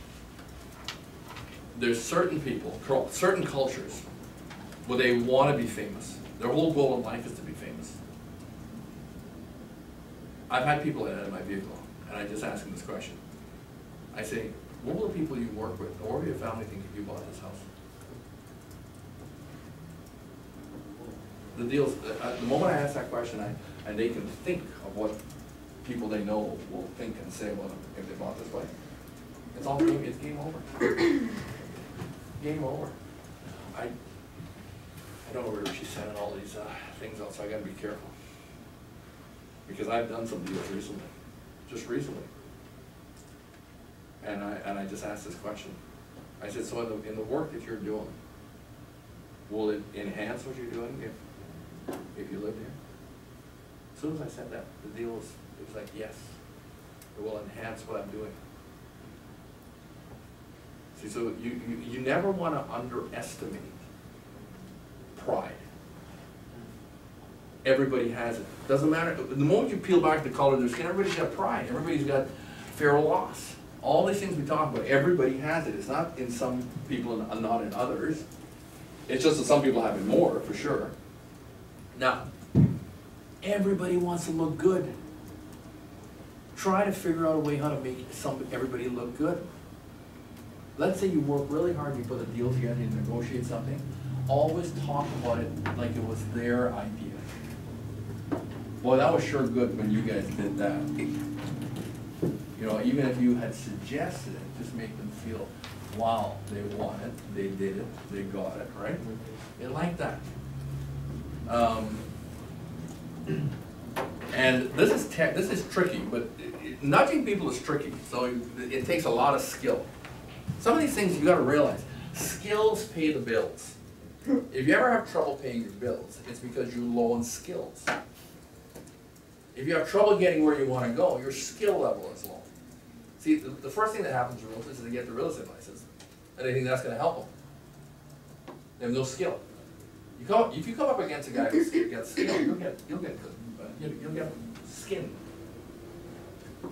There's certain people, certain cultures, where they want to be famous. Their whole goal in life is to be famous. I've had people in my vehicle, and I just ask them this question. I say, what will the people you work with, or your family think if you bought this house? The deal's, the moment I ask that question, and they can think of what people they know will think and say, well, if they bought this place, it's all game, it's game over. Game over. I don't know where she's sending all these things out, so I gotta be careful. Because I've done some deals recently, just recently. And I just asked this question. I said, so in the work that you're doing, will it enhance what you're doing if you live here? As soon as I said that, the deal was, it was like, yes, it will enhance what I'm doing. See, so you never want to underestimate pride. Everybody has it. Doesn't matter. The moment you peel back the color of their skin, everybody's got pride. Everybody's got fear of loss. All these things we talk about, everybody has it. It's not in some people and not in others. It's just that some people have it more, for sure. Now, everybody wants to look good. Try to figure out a way how to make everybody look good. Let's say you work really hard, you put a deal together, you negotiate something. Always talk about it like it was their idea. Boy, that was sure good when you guys did that. You know, even if you had suggested it, just make them feel, wow, they want it, they did it, they got it, right? They like that. And this is tricky, but nudging people is tricky, so it takes a lot of skill. Some of these things you got to realize, skills pay the bills. If you ever have trouble paying your bills, it's because you're low on skills. If you have trouble getting where you want to go, your skill level is low. See, the first thing that happens to realtors is they get the real estate license, and they think that's going to help them. They have no skill. If you come up against a guy who's got skill, you'll get skin.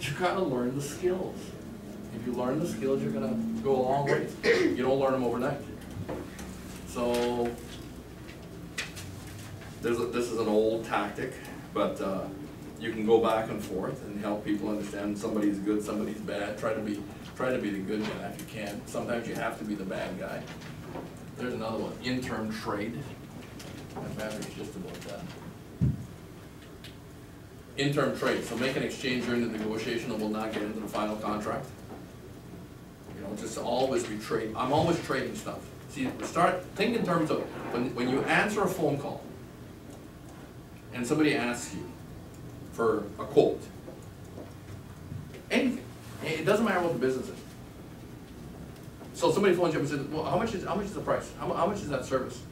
You got to learn the skills. If you learn the skills, you're going to go a long way. You don't learn them overnight. So this is an old tactic, but you can go back and forth and help people understand somebody's good, somebody's bad. Try to be the good guy if you can. Sometimes you have to be the bad guy. There's another one, in-term trade. My battery's just about that. In-term trade. So make an exchange during the negotiation that will not get into the final contract. You know, just always be trading. I'm always trading stuff. See, think in terms of when you answer a phone call and somebody asks you for a quote, anything. It doesn't matter what the business is. So somebody phones you up and says, well, how much is the price? How much is that service?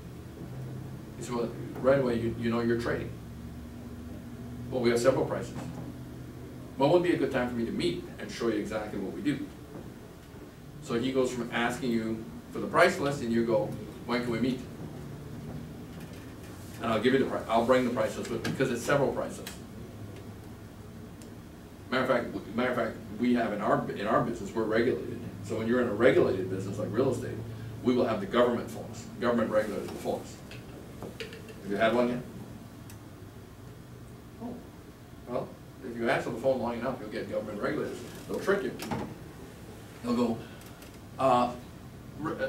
You say, well, right away you know you're trading. Well, we have several prices. When would be a good time for me to meet and show you exactly what we do? So he goes from asking you for the price list, and you go, when can we meet? And I'll give you the price. I'll bring the price list with me because it's several prices. Matter of fact, we have in our business, we're regulated. So when you're in a regulated business like real estate, we will have the government phones. Government regulators will phone us. Have you had one yet? Oh, well, if you answer the phone long enough, you'll get government regulators. They'll trick you. They'll go,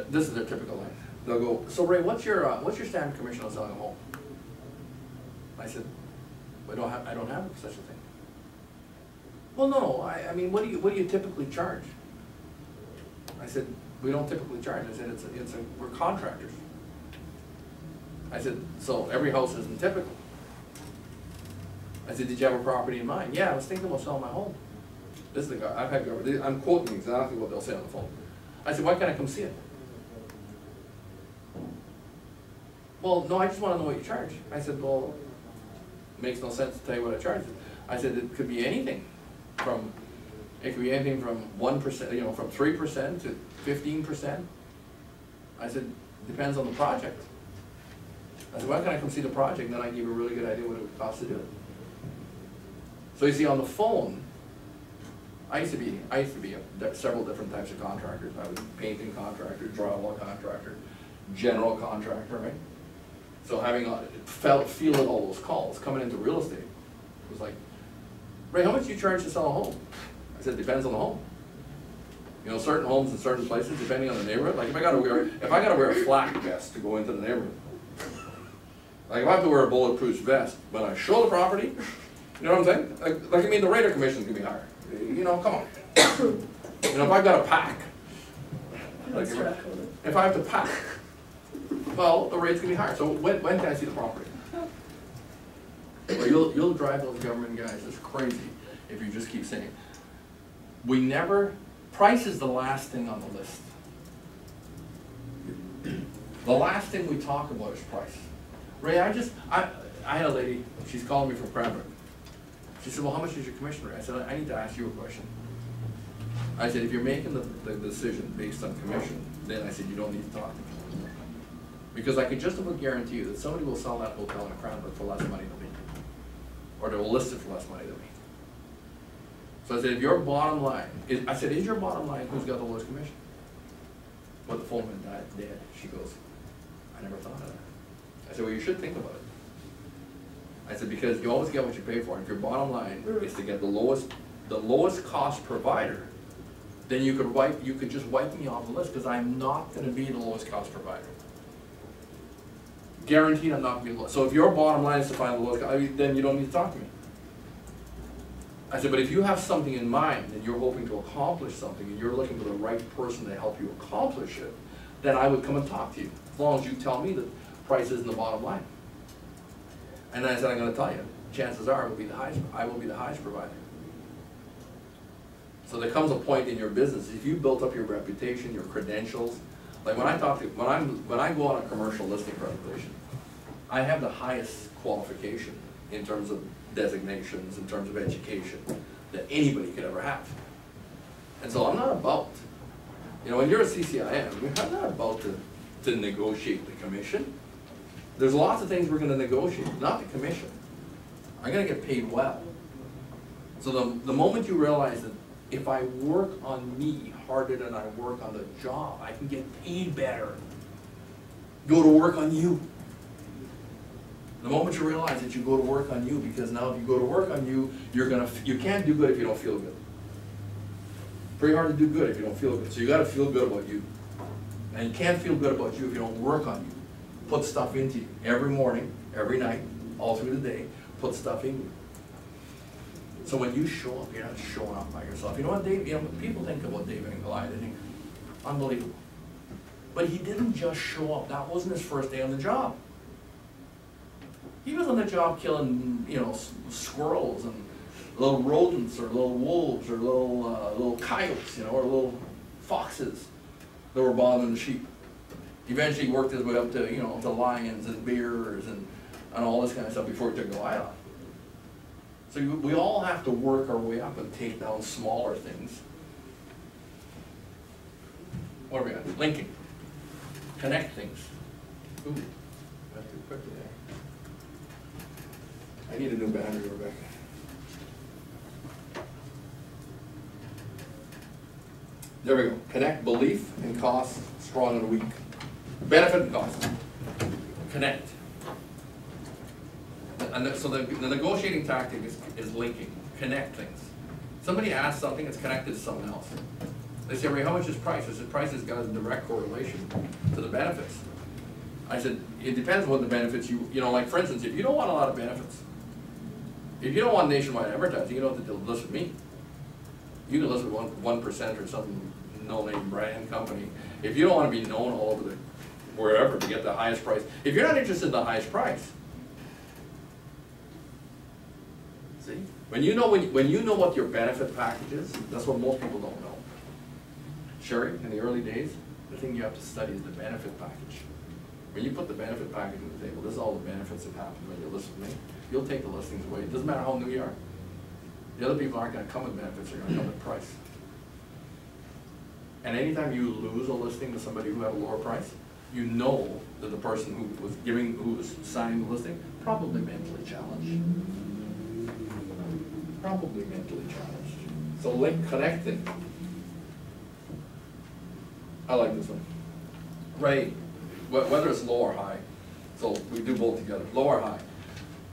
this is their typical line. They'll go, so Ray, what's your standard commission on selling a home? I said, I don't have such a thing. Well, no, I mean, what do you typically charge? I said, we don't typically charge. I said, we're contractors. I said, so every house isn't typical. I said, did you have a property in mind? Yeah, I was thinking about selling my home. This is the guy, I'm quoting exactly what they'll say on the phone. I said, why can't I come see it? Well, no, I just want to know what you charge. I said, well, it makes no sense to tell you what I charge. I said, it could be anything from 1%, from 3% to 15%. I said, depends on the project. I said, why can't I come see the project? And then I give you a really good idea what it would cost to do it. So you see, on the phone, I used to be several different types of contractors. I was a painting contractor, drywall contractor, general contractor, right? So having feeling all those calls coming into real estate, it was like, Ray, how much do you charge to sell a home? I said, depends on the home. You know, certain homes in certain places, depending on the neighborhood. Like if I gotta wear a flak vest to go into the neighborhood, like if I have to wear a bulletproof vest when I show the property, you know what I'm saying? Like I mean, the rate of commission is gonna be higher. You know, come on. You know, if I've got to pack, like if I have to pack, well, the rate's gonna be higher. So when can I see the property? Well, you'll drive those government guys just crazy if you just keep saying, price is the last thing on the list. The last thing we talk about is price. Ray, I had a lady, she's calling me from Cranbrook. She said, well, how much is your commission rate? I said, I need to ask you a question. I said, if you're making the decision based on commission, then I said, you don't need to talk to me. Because I can just about guarantee you that somebody will sell that hotel in Cranbrook for less money than me. Or they will list it for less money than me. So I said, if your bottom line, is your bottom line who's got the lowest commission? But the phone went dead. She goes, I never thought of that. I said, well, you should think about it. I said, because you always get what you pay for. And if your bottom line is to get the lowest cost provider, then you could just wipe me off the list because I'm not going to be the lowest cost provider. Guaranteed I'm not going to be the lowest. So if your bottom line is to find the lowest cost, then you don't need to talk to me. I said, but if you have something in mind and you're hoping to accomplish something and you're looking for the right person to help you accomplish it, then I would come and talk to you, as long as you tell me that price isn't the bottom line. And then I said, I'm going to tell you, chances are I will be the highest provider. So there comes a point in your business, if you built up your reputation, your credentials, like when I go on a commercial listing presentation, I have the highest qualification in terms of designations, in terms of education, that anybody could ever have. And so I'm not about, when you're a CCIM, I'm not about to negotiate the commission. There's lots of things we're going to negotiate, not the commission. I'm going to get paid well. So the moment you realize that if I work on me harder than I work on the job, I can get paid better. Go to work on you. The moment you realize that you go to work on you, because now if you go to work on you, you can't do good if you don't feel good. Pretty hard to do good if you don't feel good. So you got to feel good about you. And you can't feel good about you if you don't work on you. Put stuff into you every morning, every night, all through the day. Put stuff in you. So when you show up, you're not showing up by yourself. You know what, Dave? People think about David and Goliath. They think, unbelievable. But he didn't just show up. That wasn't his first day on the job. He was on the job killing, squirrels and little rodents or little wolves or little coyotes, or little foxes that were bothering the sheep. Eventually he worked his way up to, to lions and bears and all this kind of stuff before he took Goliath. So we all have to work our way up and take down smaller things. What are we at? Linking. Connect things. Ooh, that's too quick there. I need a new battery, Rebecca. There we go. Connect belief and cost, strong and weak. Benefit and cost. Connect. And so the negotiating tactic is linking. Connect things. Somebody asks something, it's connected to something else. They say, Ray, how much is price? I said, price has got a direct correlation to the benefits. I said, it depends what the benefits you know, like for instance, if you don't want a lot of benefits, if you don't want nationwide advertising, you don't have to list with me. You can list with 1% or some no-name brand company. If you don't want to be known all over the, wherever to get the highest price, if you're not interested in the highest price, see? When you know what your benefit package is, that's what most people don't know. Sherry, in the early days, the thing you have to study is the benefit package. When you put the benefit package on the table, this is all the benefits that happen when you list with me. You'll take the listings away. It doesn't matter how new you are. The other people aren't going to come with benefits, they're going to come with price. And anytime you lose a listing to somebody who had a lower price, you know that the person who was signing the listing, probably mentally challenged. Probably mentally challenged. So link connecting. I like this one. Ray, whether it's low or high, so we do both together, low or high.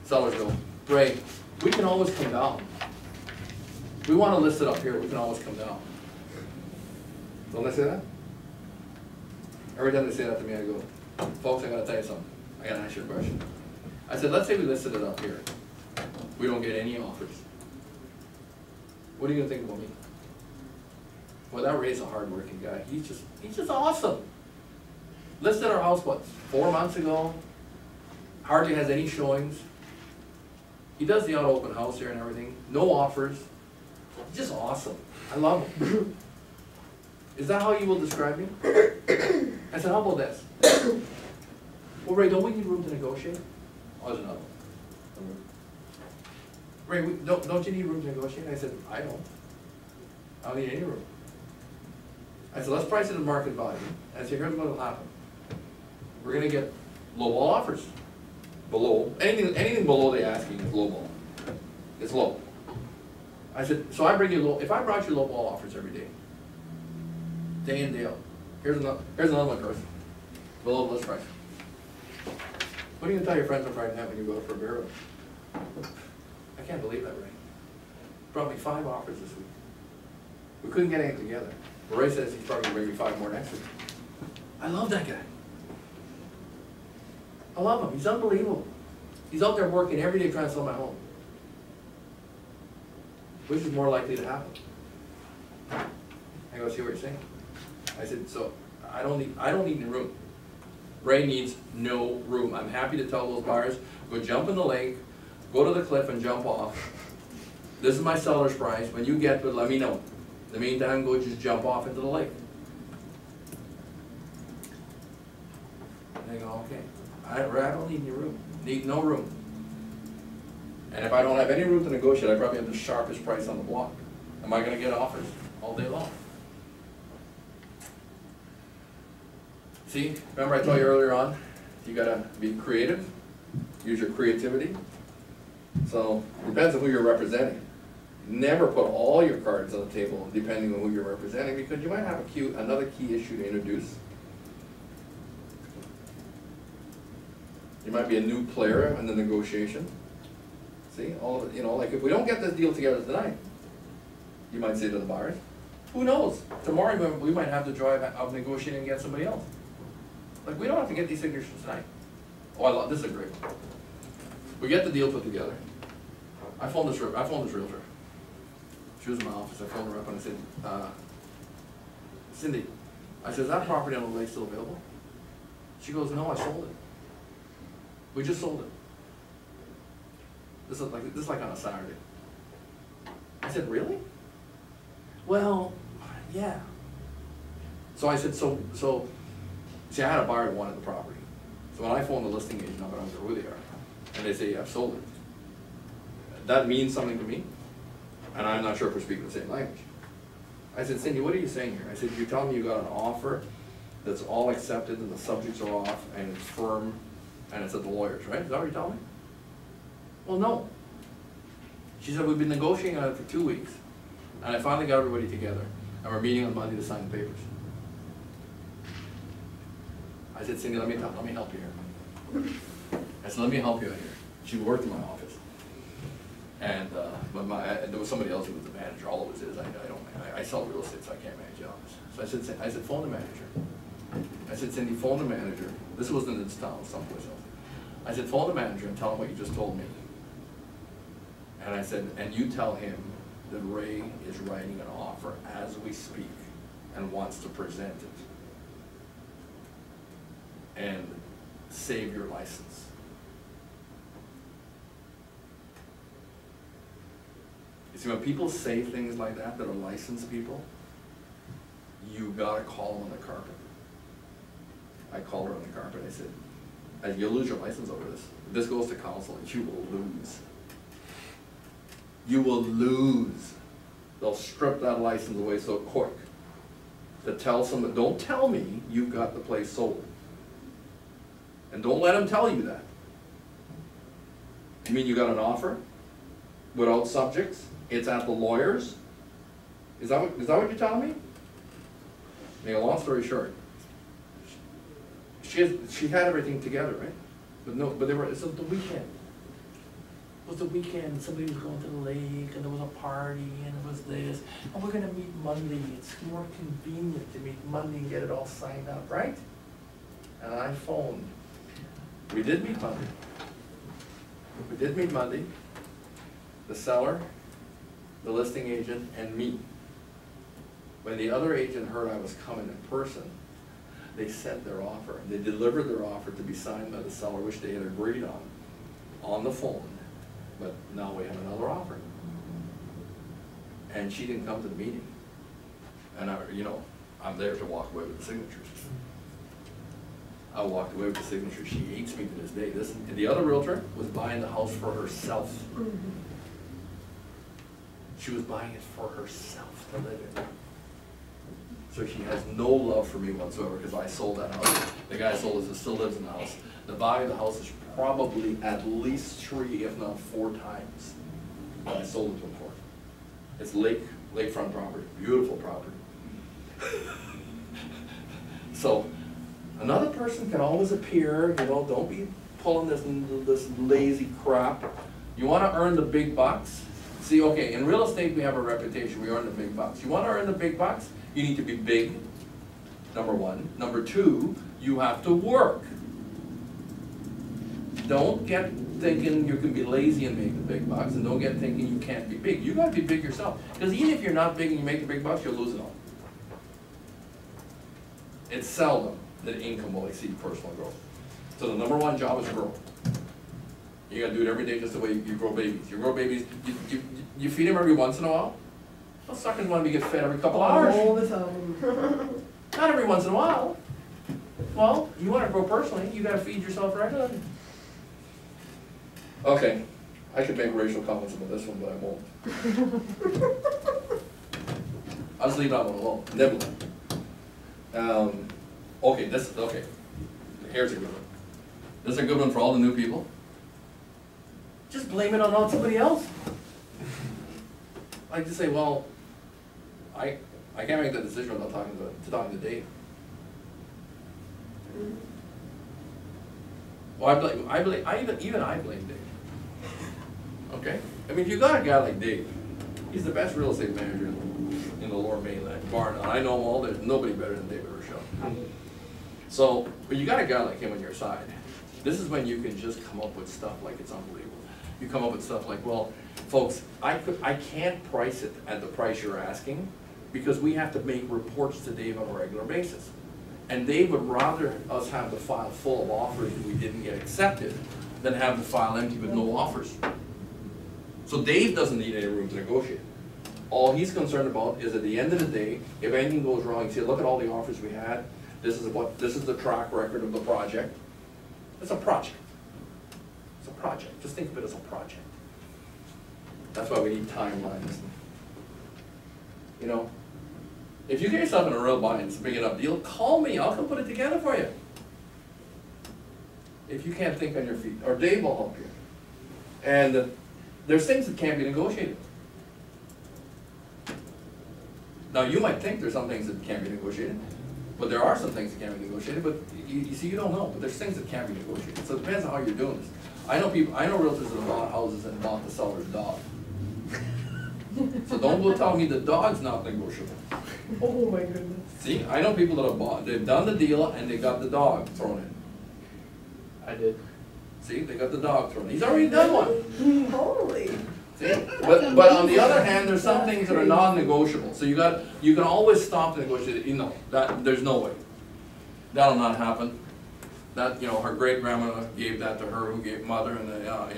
Sellers go, Ray, we can always come down. We want to list it up here, we can always come down. Don't they say that? Every time they say that to me, I go, folks, I gotta tell you something. I gotta ask you a question. I said, let's say we listed it up here. We don't get any offers. What are you gonna think about me? Well, that Ray's a hard-working guy. He's just awesome. Listed our house, what, 4 months ago? Hardly has any showings. He does the auto open house here and everything. No offers. He's just awesome. I love him. Is that how you will describe me? I said, how about this? Well, Ray, don't we need room to negotiate? Oh, there's another one. Ray, don't you need room to negotiate? I said, I don't need any room. I said, let's price it at market value. I said, here's what will happen. We're going to get low-ball offers. Below, anything below the asking is low-ball. It's low. I said, so I bring you low, if I brought you low-ball offers every day in, day out, here's another one, Chris. Below the list price. What are you going to tell your friends on Friday night when you go out for a beer? I can't believe that, Ray. Brought me 5 offers this week. We couldn't get anything together. Ray says he's probably going to bring me 5 more next week. I love that guy. I love him. He's unbelievable. He's out there working every day trying to sell my home. Which is more likely to happen? I go, see what you're saying? I said, so I don't need any room. Ray needs no room. I'm happy to tell those buyers, go jump in the lake, go to the cliff and jump off. This is my seller's price. When you get to it, let me know. In the meantime, go just jump off into the lake. And they go, okay. I don't need any room. Need no room. And if I don't have any room to negotiate, I probably have the sharpest price on the block. Am I going to get offers all day long? See, remember I told you earlier on, you got to be creative, use your creativity. So it depends on who you're representing. Never put all your cards on the table depending on who you're representing, because you might have another key issue to introduce. You might be a new player in the negotiation. See, all of it, like if we don't get this deal together tonight, you might say to the buyers, who knows? Tomorrow we might have the joy of negotiating against somebody else. Like, we don't have to get these signatures tonight. Oh, this is a great one. We get the deal put together. I phoned this realtor. She was in my office. I phoned her up and I said, Cindy, I said, is that property on the lake still available? She goes, no, I sold it. We just sold it. This is like on a Saturday. I said, really? Well, yeah. So I said, so see, I had a buyer who wanted the property. So when I phoned the listing agent up, I don't know who they are, and they say, yeah, I've sold it. that means something to me, and I'm not sure if we're speaking the same language. I said, Cindy, what are you saying here? I said, you're telling me you got an offer that's all accepted and the subjects are off and it's firm and it's at the lawyers, right? Is that what you're telling me? Well, no. She said, we've been negotiating on it for 2 weeks, and I finally got everybody together, and we're meeting on Monday to sign the papers. I said, Cindy, let me help you here. I said, let me help you out here. She worked in my office. And but there was somebody else who was the manager. All of it is, I sell real estate, so I can't manage the office. So I said, phone the manager. I said, Cindy, phone the manager. This wasn't in this town, it was someplace else. I said, phone the manager and tell him what you just told me. And I said, and you tell him that Ray is writing an offer as we speak and wants to present it. And save your license. You see, when people say things like that are licensed people, you gotta call them on the carpet. I called her on the carpet. I said, you'll lose your license over this. If this goes to council, you will lose. You will lose. They'll strip that license away so quick. To tell someone, don't tell me you've got the place sold. And don't let them tell you that. You mean you got an offer without subjects? It's at the lawyers? Is that what you're telling me? Make a long story short, she had everything together, right? But it was the weekend. It was the weekend. Somebody was going to the lake, and there was a party, and it was this. And we're gonna meet Monday. It's more convenient to meet Monday and get it all signed up, right? And I phoned. We did meet Monday. We did meet Monday. The seller, the listing agent, and me. When the other agent heard I was coming in person, they sent their offer. They delivered their offer to be signed by the seller, which they had agreed on the phone. But now we have another offer. And she didn't come to the meeting. And I'm there to walk away with the signatures. I walked away with the signature. She hates me to this day. The other realtor was buying the house for herself. She was buying it for herself to live in. So she has no love for me whatsoever because I sold that house. The guy sold it still lives in the house. The value of the house is probably at least 3, if not 4 times what I sold it to him for. It's lakefront property, beautiful property. So another person can always appear, don't be pulling this lazy crap. You want to earn the big bucks? See, okay, in real estate we have a reputation, we earn the big bucks. You want to earn the big bucks? You need to be big, number 1. Number 2, you have to work. Don't get thinking you can be lazy and make the big bucks, and don't get thinking you can't be big. You got to be big yourself. Because even if you're not big and you make the big bucks, you'll lose it all. It's seldom that income will exceed personal growth. So the number 1 job is to grow. You gotta do it every day just the way you grow babies. You grow babies, you feed them every once in a while. Those suckers want to get fed every couple hours. All the time. Not every once in a while. Well, you want to grow personally, you gotta feed yourself regularly. Okay, I could make racial comments about this one, but I won't. I'll just leave that one alone. Never mind. Okay, here's a good one. This is a good one for all the new people. Just blame it on somebody else. Like to say, well, I can't make that decision without talking to Dave. Well, I blame Dave. Okay? I mean, if you got a guy like Dave, he's the best real estate manager in the Lower Mainland, bar none. I know them all, there's nobody better than David Rochelle. So, but you got a guy like him on your side. This is when you can just come up with stuff like it's unbelievable. You come up with stuff like, well, folks, I can't price it at the price you're asking because we have to make reports to Dave on a regular basis. And Dave would rather us have the file full of offers that we didn't get accepted than have the file empty with no offers. So Dave doesn't need any room to negotiate. All he's concerned about is at the end of the day, if anything goes wrong, you say, look at all the offers we had. This is the track record of the project. It's a project. It's a project. Just think of it as a project. That's why we need timelines. You know, if you get yourself in a real bind, it's a big enough deal, call me, I'll come put it together for you. If you can't think on your feet, or Dave will help you. And there's things that can't be negotiated. Now, you might think there's some things that can't be negotiated, but there are some things that can't be negotiated, but you see, you don't know, but there's things that can't be negotiated. So it depends on how you're doing this. I know realtors that have bought houses and bought the seller's dog. So don't go tell me the dog's not negotiable. Oh my goodness. See, I know people that have bought, they've done the deal and they got the dog thrown in. I did. See, they got the dog thrown in. He's already done one. Holy. See? But on the other hand, there's some things that are non-negotiable. So you can always stop the negotiation. You know, there's no way. That'll not happen. That, you know, her great grandmother gave that to her, who gave mother, and you know,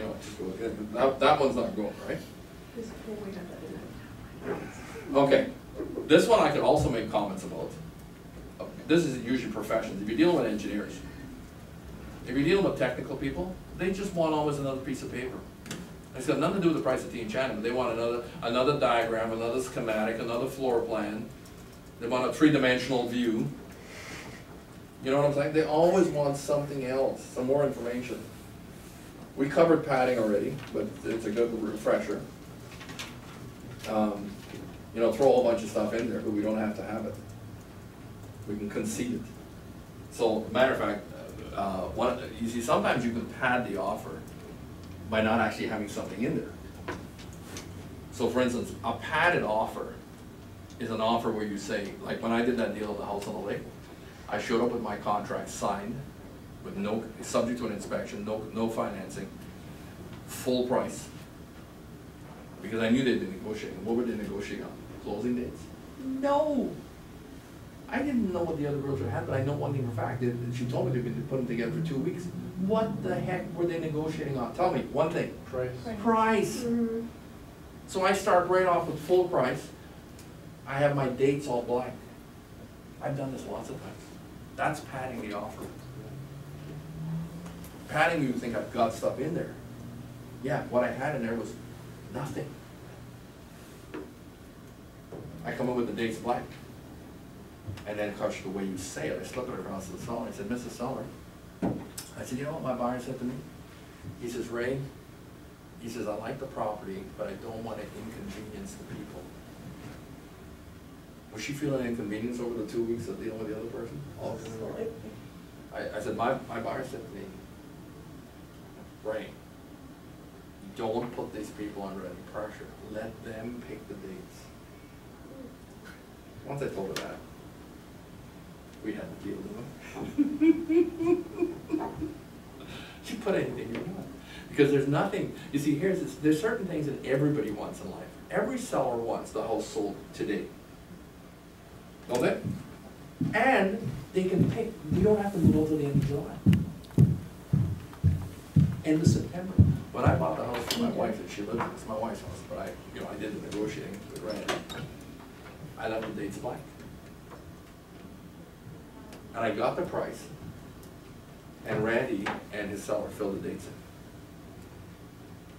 that one's not going, right? Okay, this one I could also make comments about. This is usually professions. If you're dealing with engineers, if you're dealing with technical people, they just want always another piece of paper. It's got nothing to do with the price of tea and China, but they want another diagram, another schematic, another floor plan. They want a three-dimensional view. You know what I'm saying? They always want something else, some more information. We covered padding already, but it's a good refresher. You know, throw a whole bunch of stuff in there, but we don't have to have it. We can concede it. So, matter of fact, you see, sometimes you can pad the offer by not actually having something in there. So, for instance, a padded offer is an offer where you say, like when I did that deal at the house on the lake, I showed up with my contract signed, with no, subject to an inspection, no financing, full price. Because I knew they'd been negotiating. What were they negotiating on? Closing dates? No! I didn't know what the other realtor had, but I know one thing for a fact. She told me they've been putting together for 2 weeks. What the heck were they negotiating on? Tell me, one thing. Price. Price. Mm-hmm. So I start right off with full price. I have my dates all blank. I've done this lots of times. That's padding the offer. Padding, you think I've got stuff in there. Yeah, what I had in there was nothing. I come up with the dates blank. And then, gosh, the way you say it, I slip it across to the seller. I said, Mrs. Seller, I said, you know what my buyer said to me? He says, Ray, he says, I like the property, but I don't want to inconvenience the people. Was she feeling inconvenience over the 2 weeks of dealing with the other person? Oh, I said, my buyer said to me, Ray, don't put these people under any pressure. Let them pick the dates. Once I told her that, we had to deal with them. You put anything you want. Because there's nothing, you see, there's certain things that everybody wants in life. Every seller wants the house sold today. Don't they? And they can pick, you don't have to move until the end of July. End of September. When I bought the house for my wife that she lived in, it's my wife's house, but I did the negotiating with Randy. I left the dates blank. And I got the price, and Randy and his seller filled the dates in.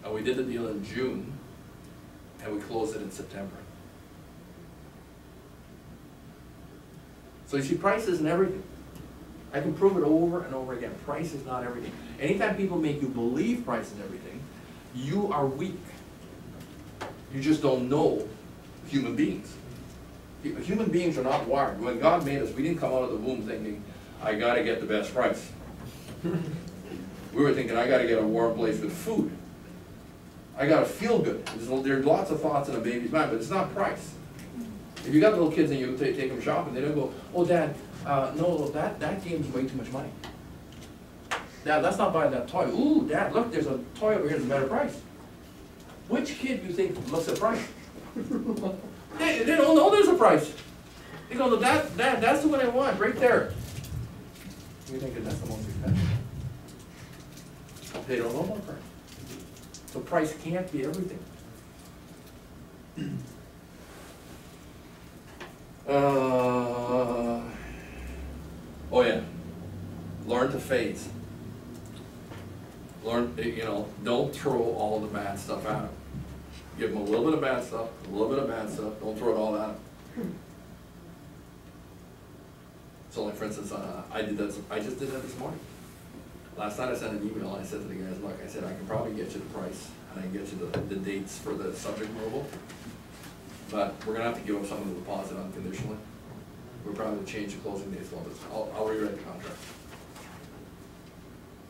And we did the deal in June, and we closed it in September. So you see, price isn't everything. I can prove it over and over again. Price is not everything. Anytime people make you believe price is everything, you are weak. You just don't know human beings. Human beings are not wired. When God made us, we didn't come out of the womb thinking, I gotta get the best price. We were thinking, I gotta get a warm place with food. I gotta feel good. There's lots of thoughts in a baby's mind, but it's not price. If you got little kids and you take them shopping, they don't go, oh Dad, no, that game's way too much money. Dad, let's not buy that toy. Ooh, Dad, look, there's a toy over here that's a better price. Which kid do you think looks at price? They don't know there's a price. They go, Dad, that's the one I want, right there. You're thinking that's the most expensive. They don't know about price. So price can't be everything. Oh yeah, learn to phase. Learn, don't throw all the bad stuff at them. Give them a little bit of bad stuff, a little bit of bad stuff, don't throw it all at them. So like for instance, I just did that this morning. Last night I sent an email and I said to the guys, look, I said, I can probably get you the price and I can get you the dates for the subject removal, but we're gonna have to give them some of the deposit unconditionally. We'll probably change the closing dates a little bit. I'll rewrite the contract.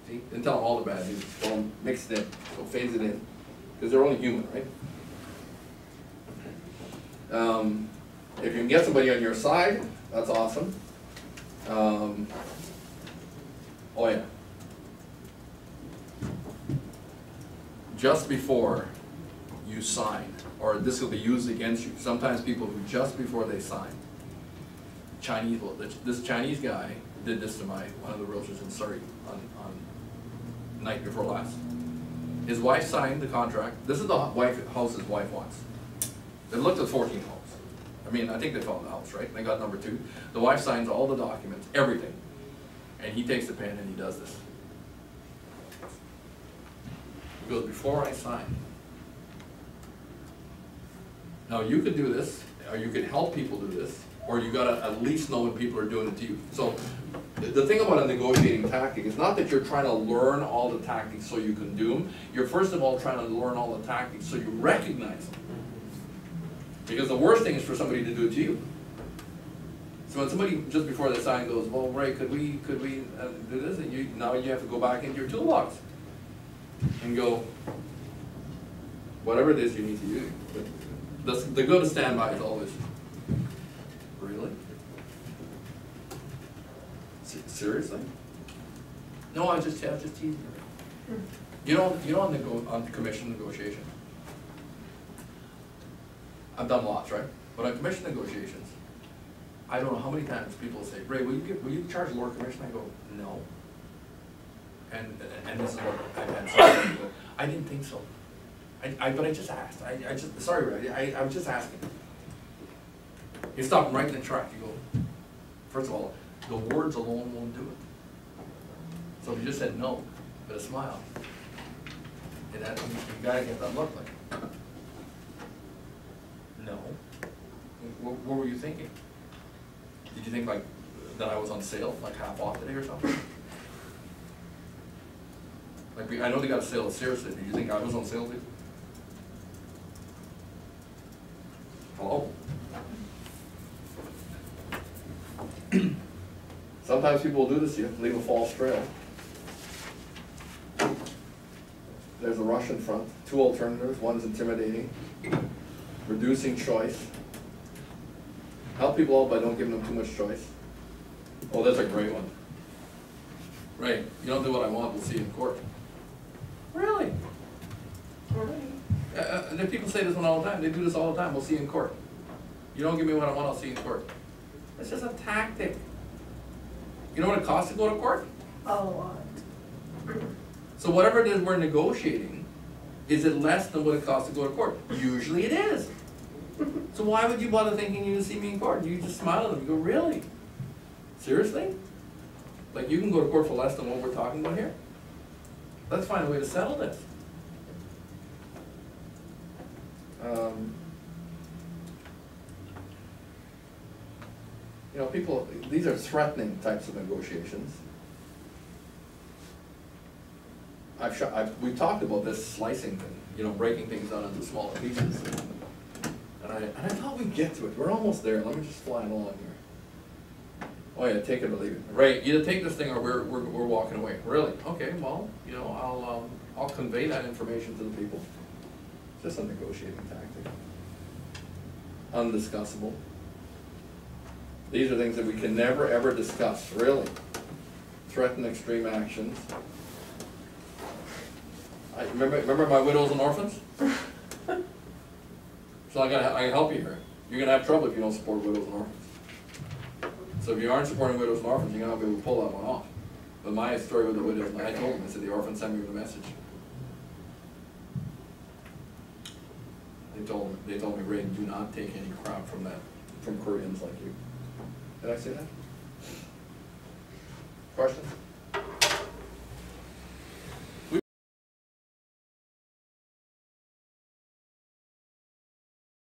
See, didn't tell them all the bad news, tell them mix it in, so phase it in, because they're only human, right? If you can get somebody on your side, that's awesome. Oh yeah. Just before you sign, or this will be used against you, sometimes people who just before they sign, this Chinese guy did this to one of the realtors in Surrey on night before last. His wife signed the contract. This is the house his wife wants. They looked at 14 homes. I mean, I think they found the house, right? They got number 2. The wife signs all the documents, everything. And he takes the pen and he does this. He goes, before I sign. Now you could do this, or you could help people do this, or you gotta at least know when people are doing it to you. So the thing about a negotiating tactic is not that you're trying to learn all the tactics so you can do them. You're first of all trying to learn all the tactics so you recognize them. Because the worst thing is for somebody to do it to you. So when somebody just before they sign goes, well, Ray, could we do this? And now you have to go back into your toolbox and go, whatever it is you need to do. But the go to standby is always, really? Seriously? No, I just teasing you. You know on commission negotiation, I've done lots, right? But on commission negotiations, I don't know how many times people say, Ray, will you charge lower commission? I go, no. And this is what I've had some people. I didn't think so. But I just asked. Sorry, Ray, I was just asking. You stop right in the track. You go, first of all, the words alone won't do it. So if you just said no, with a smile, you gotta get that look like, no. What were you thinking? Did you think like that I was on sale, like half off today or something? Like I know they got a sale seriously. Did you think I was on sale too? Hello? Sometimes people will do this to you, leave a false trail. There's a rush in front, 2 alternatives, one's intimidating, reducing choice. Help people out by don't giving them too much choice. Oh, that's a great one. Right, you don't do what I want, we'll see you in court. Really? And people say this one all the time, they do this all the time, we'll see you in court. You don't give me what I want, I'll see you in court. It's just a tactic. You know what it costs to go to court? A lot. So whatever it is we're negotiating, is it less than what it costs to go to court? Usually it is. So why would you bother thinking you see me in court? You just smile at them, you go, really? Seriously? Like you can go to court for less than what we're talking about here? Let's find a way to settle this. You know, people, these are threatening types of negotiations. We've talked about this slicing thing, you know, breaking things down into smaller pieces. And I thought we'd get to it. We're almost there. Let me just fly along here. Oh yeah, take it or leave it. Right, either take this thing or we're walking away. Really? Okay, well, you know, I'll convey that information to the people. It's just a negotiating tactic. Undiscussable. These are things that we can never ever discuss, really. Threaten extreme actions. Remember my widows and orphans? So I can help you here. You're gonna have trouble if you don't support widows and orphans. So if you aren't supporting widows and orphans, you're not gonna be able to pull that one off. But my story with the widows, I told them, I said the orphans sent me the message. They told me, Ray, do not take any crap from Koreans like you. Did I say that? Questions?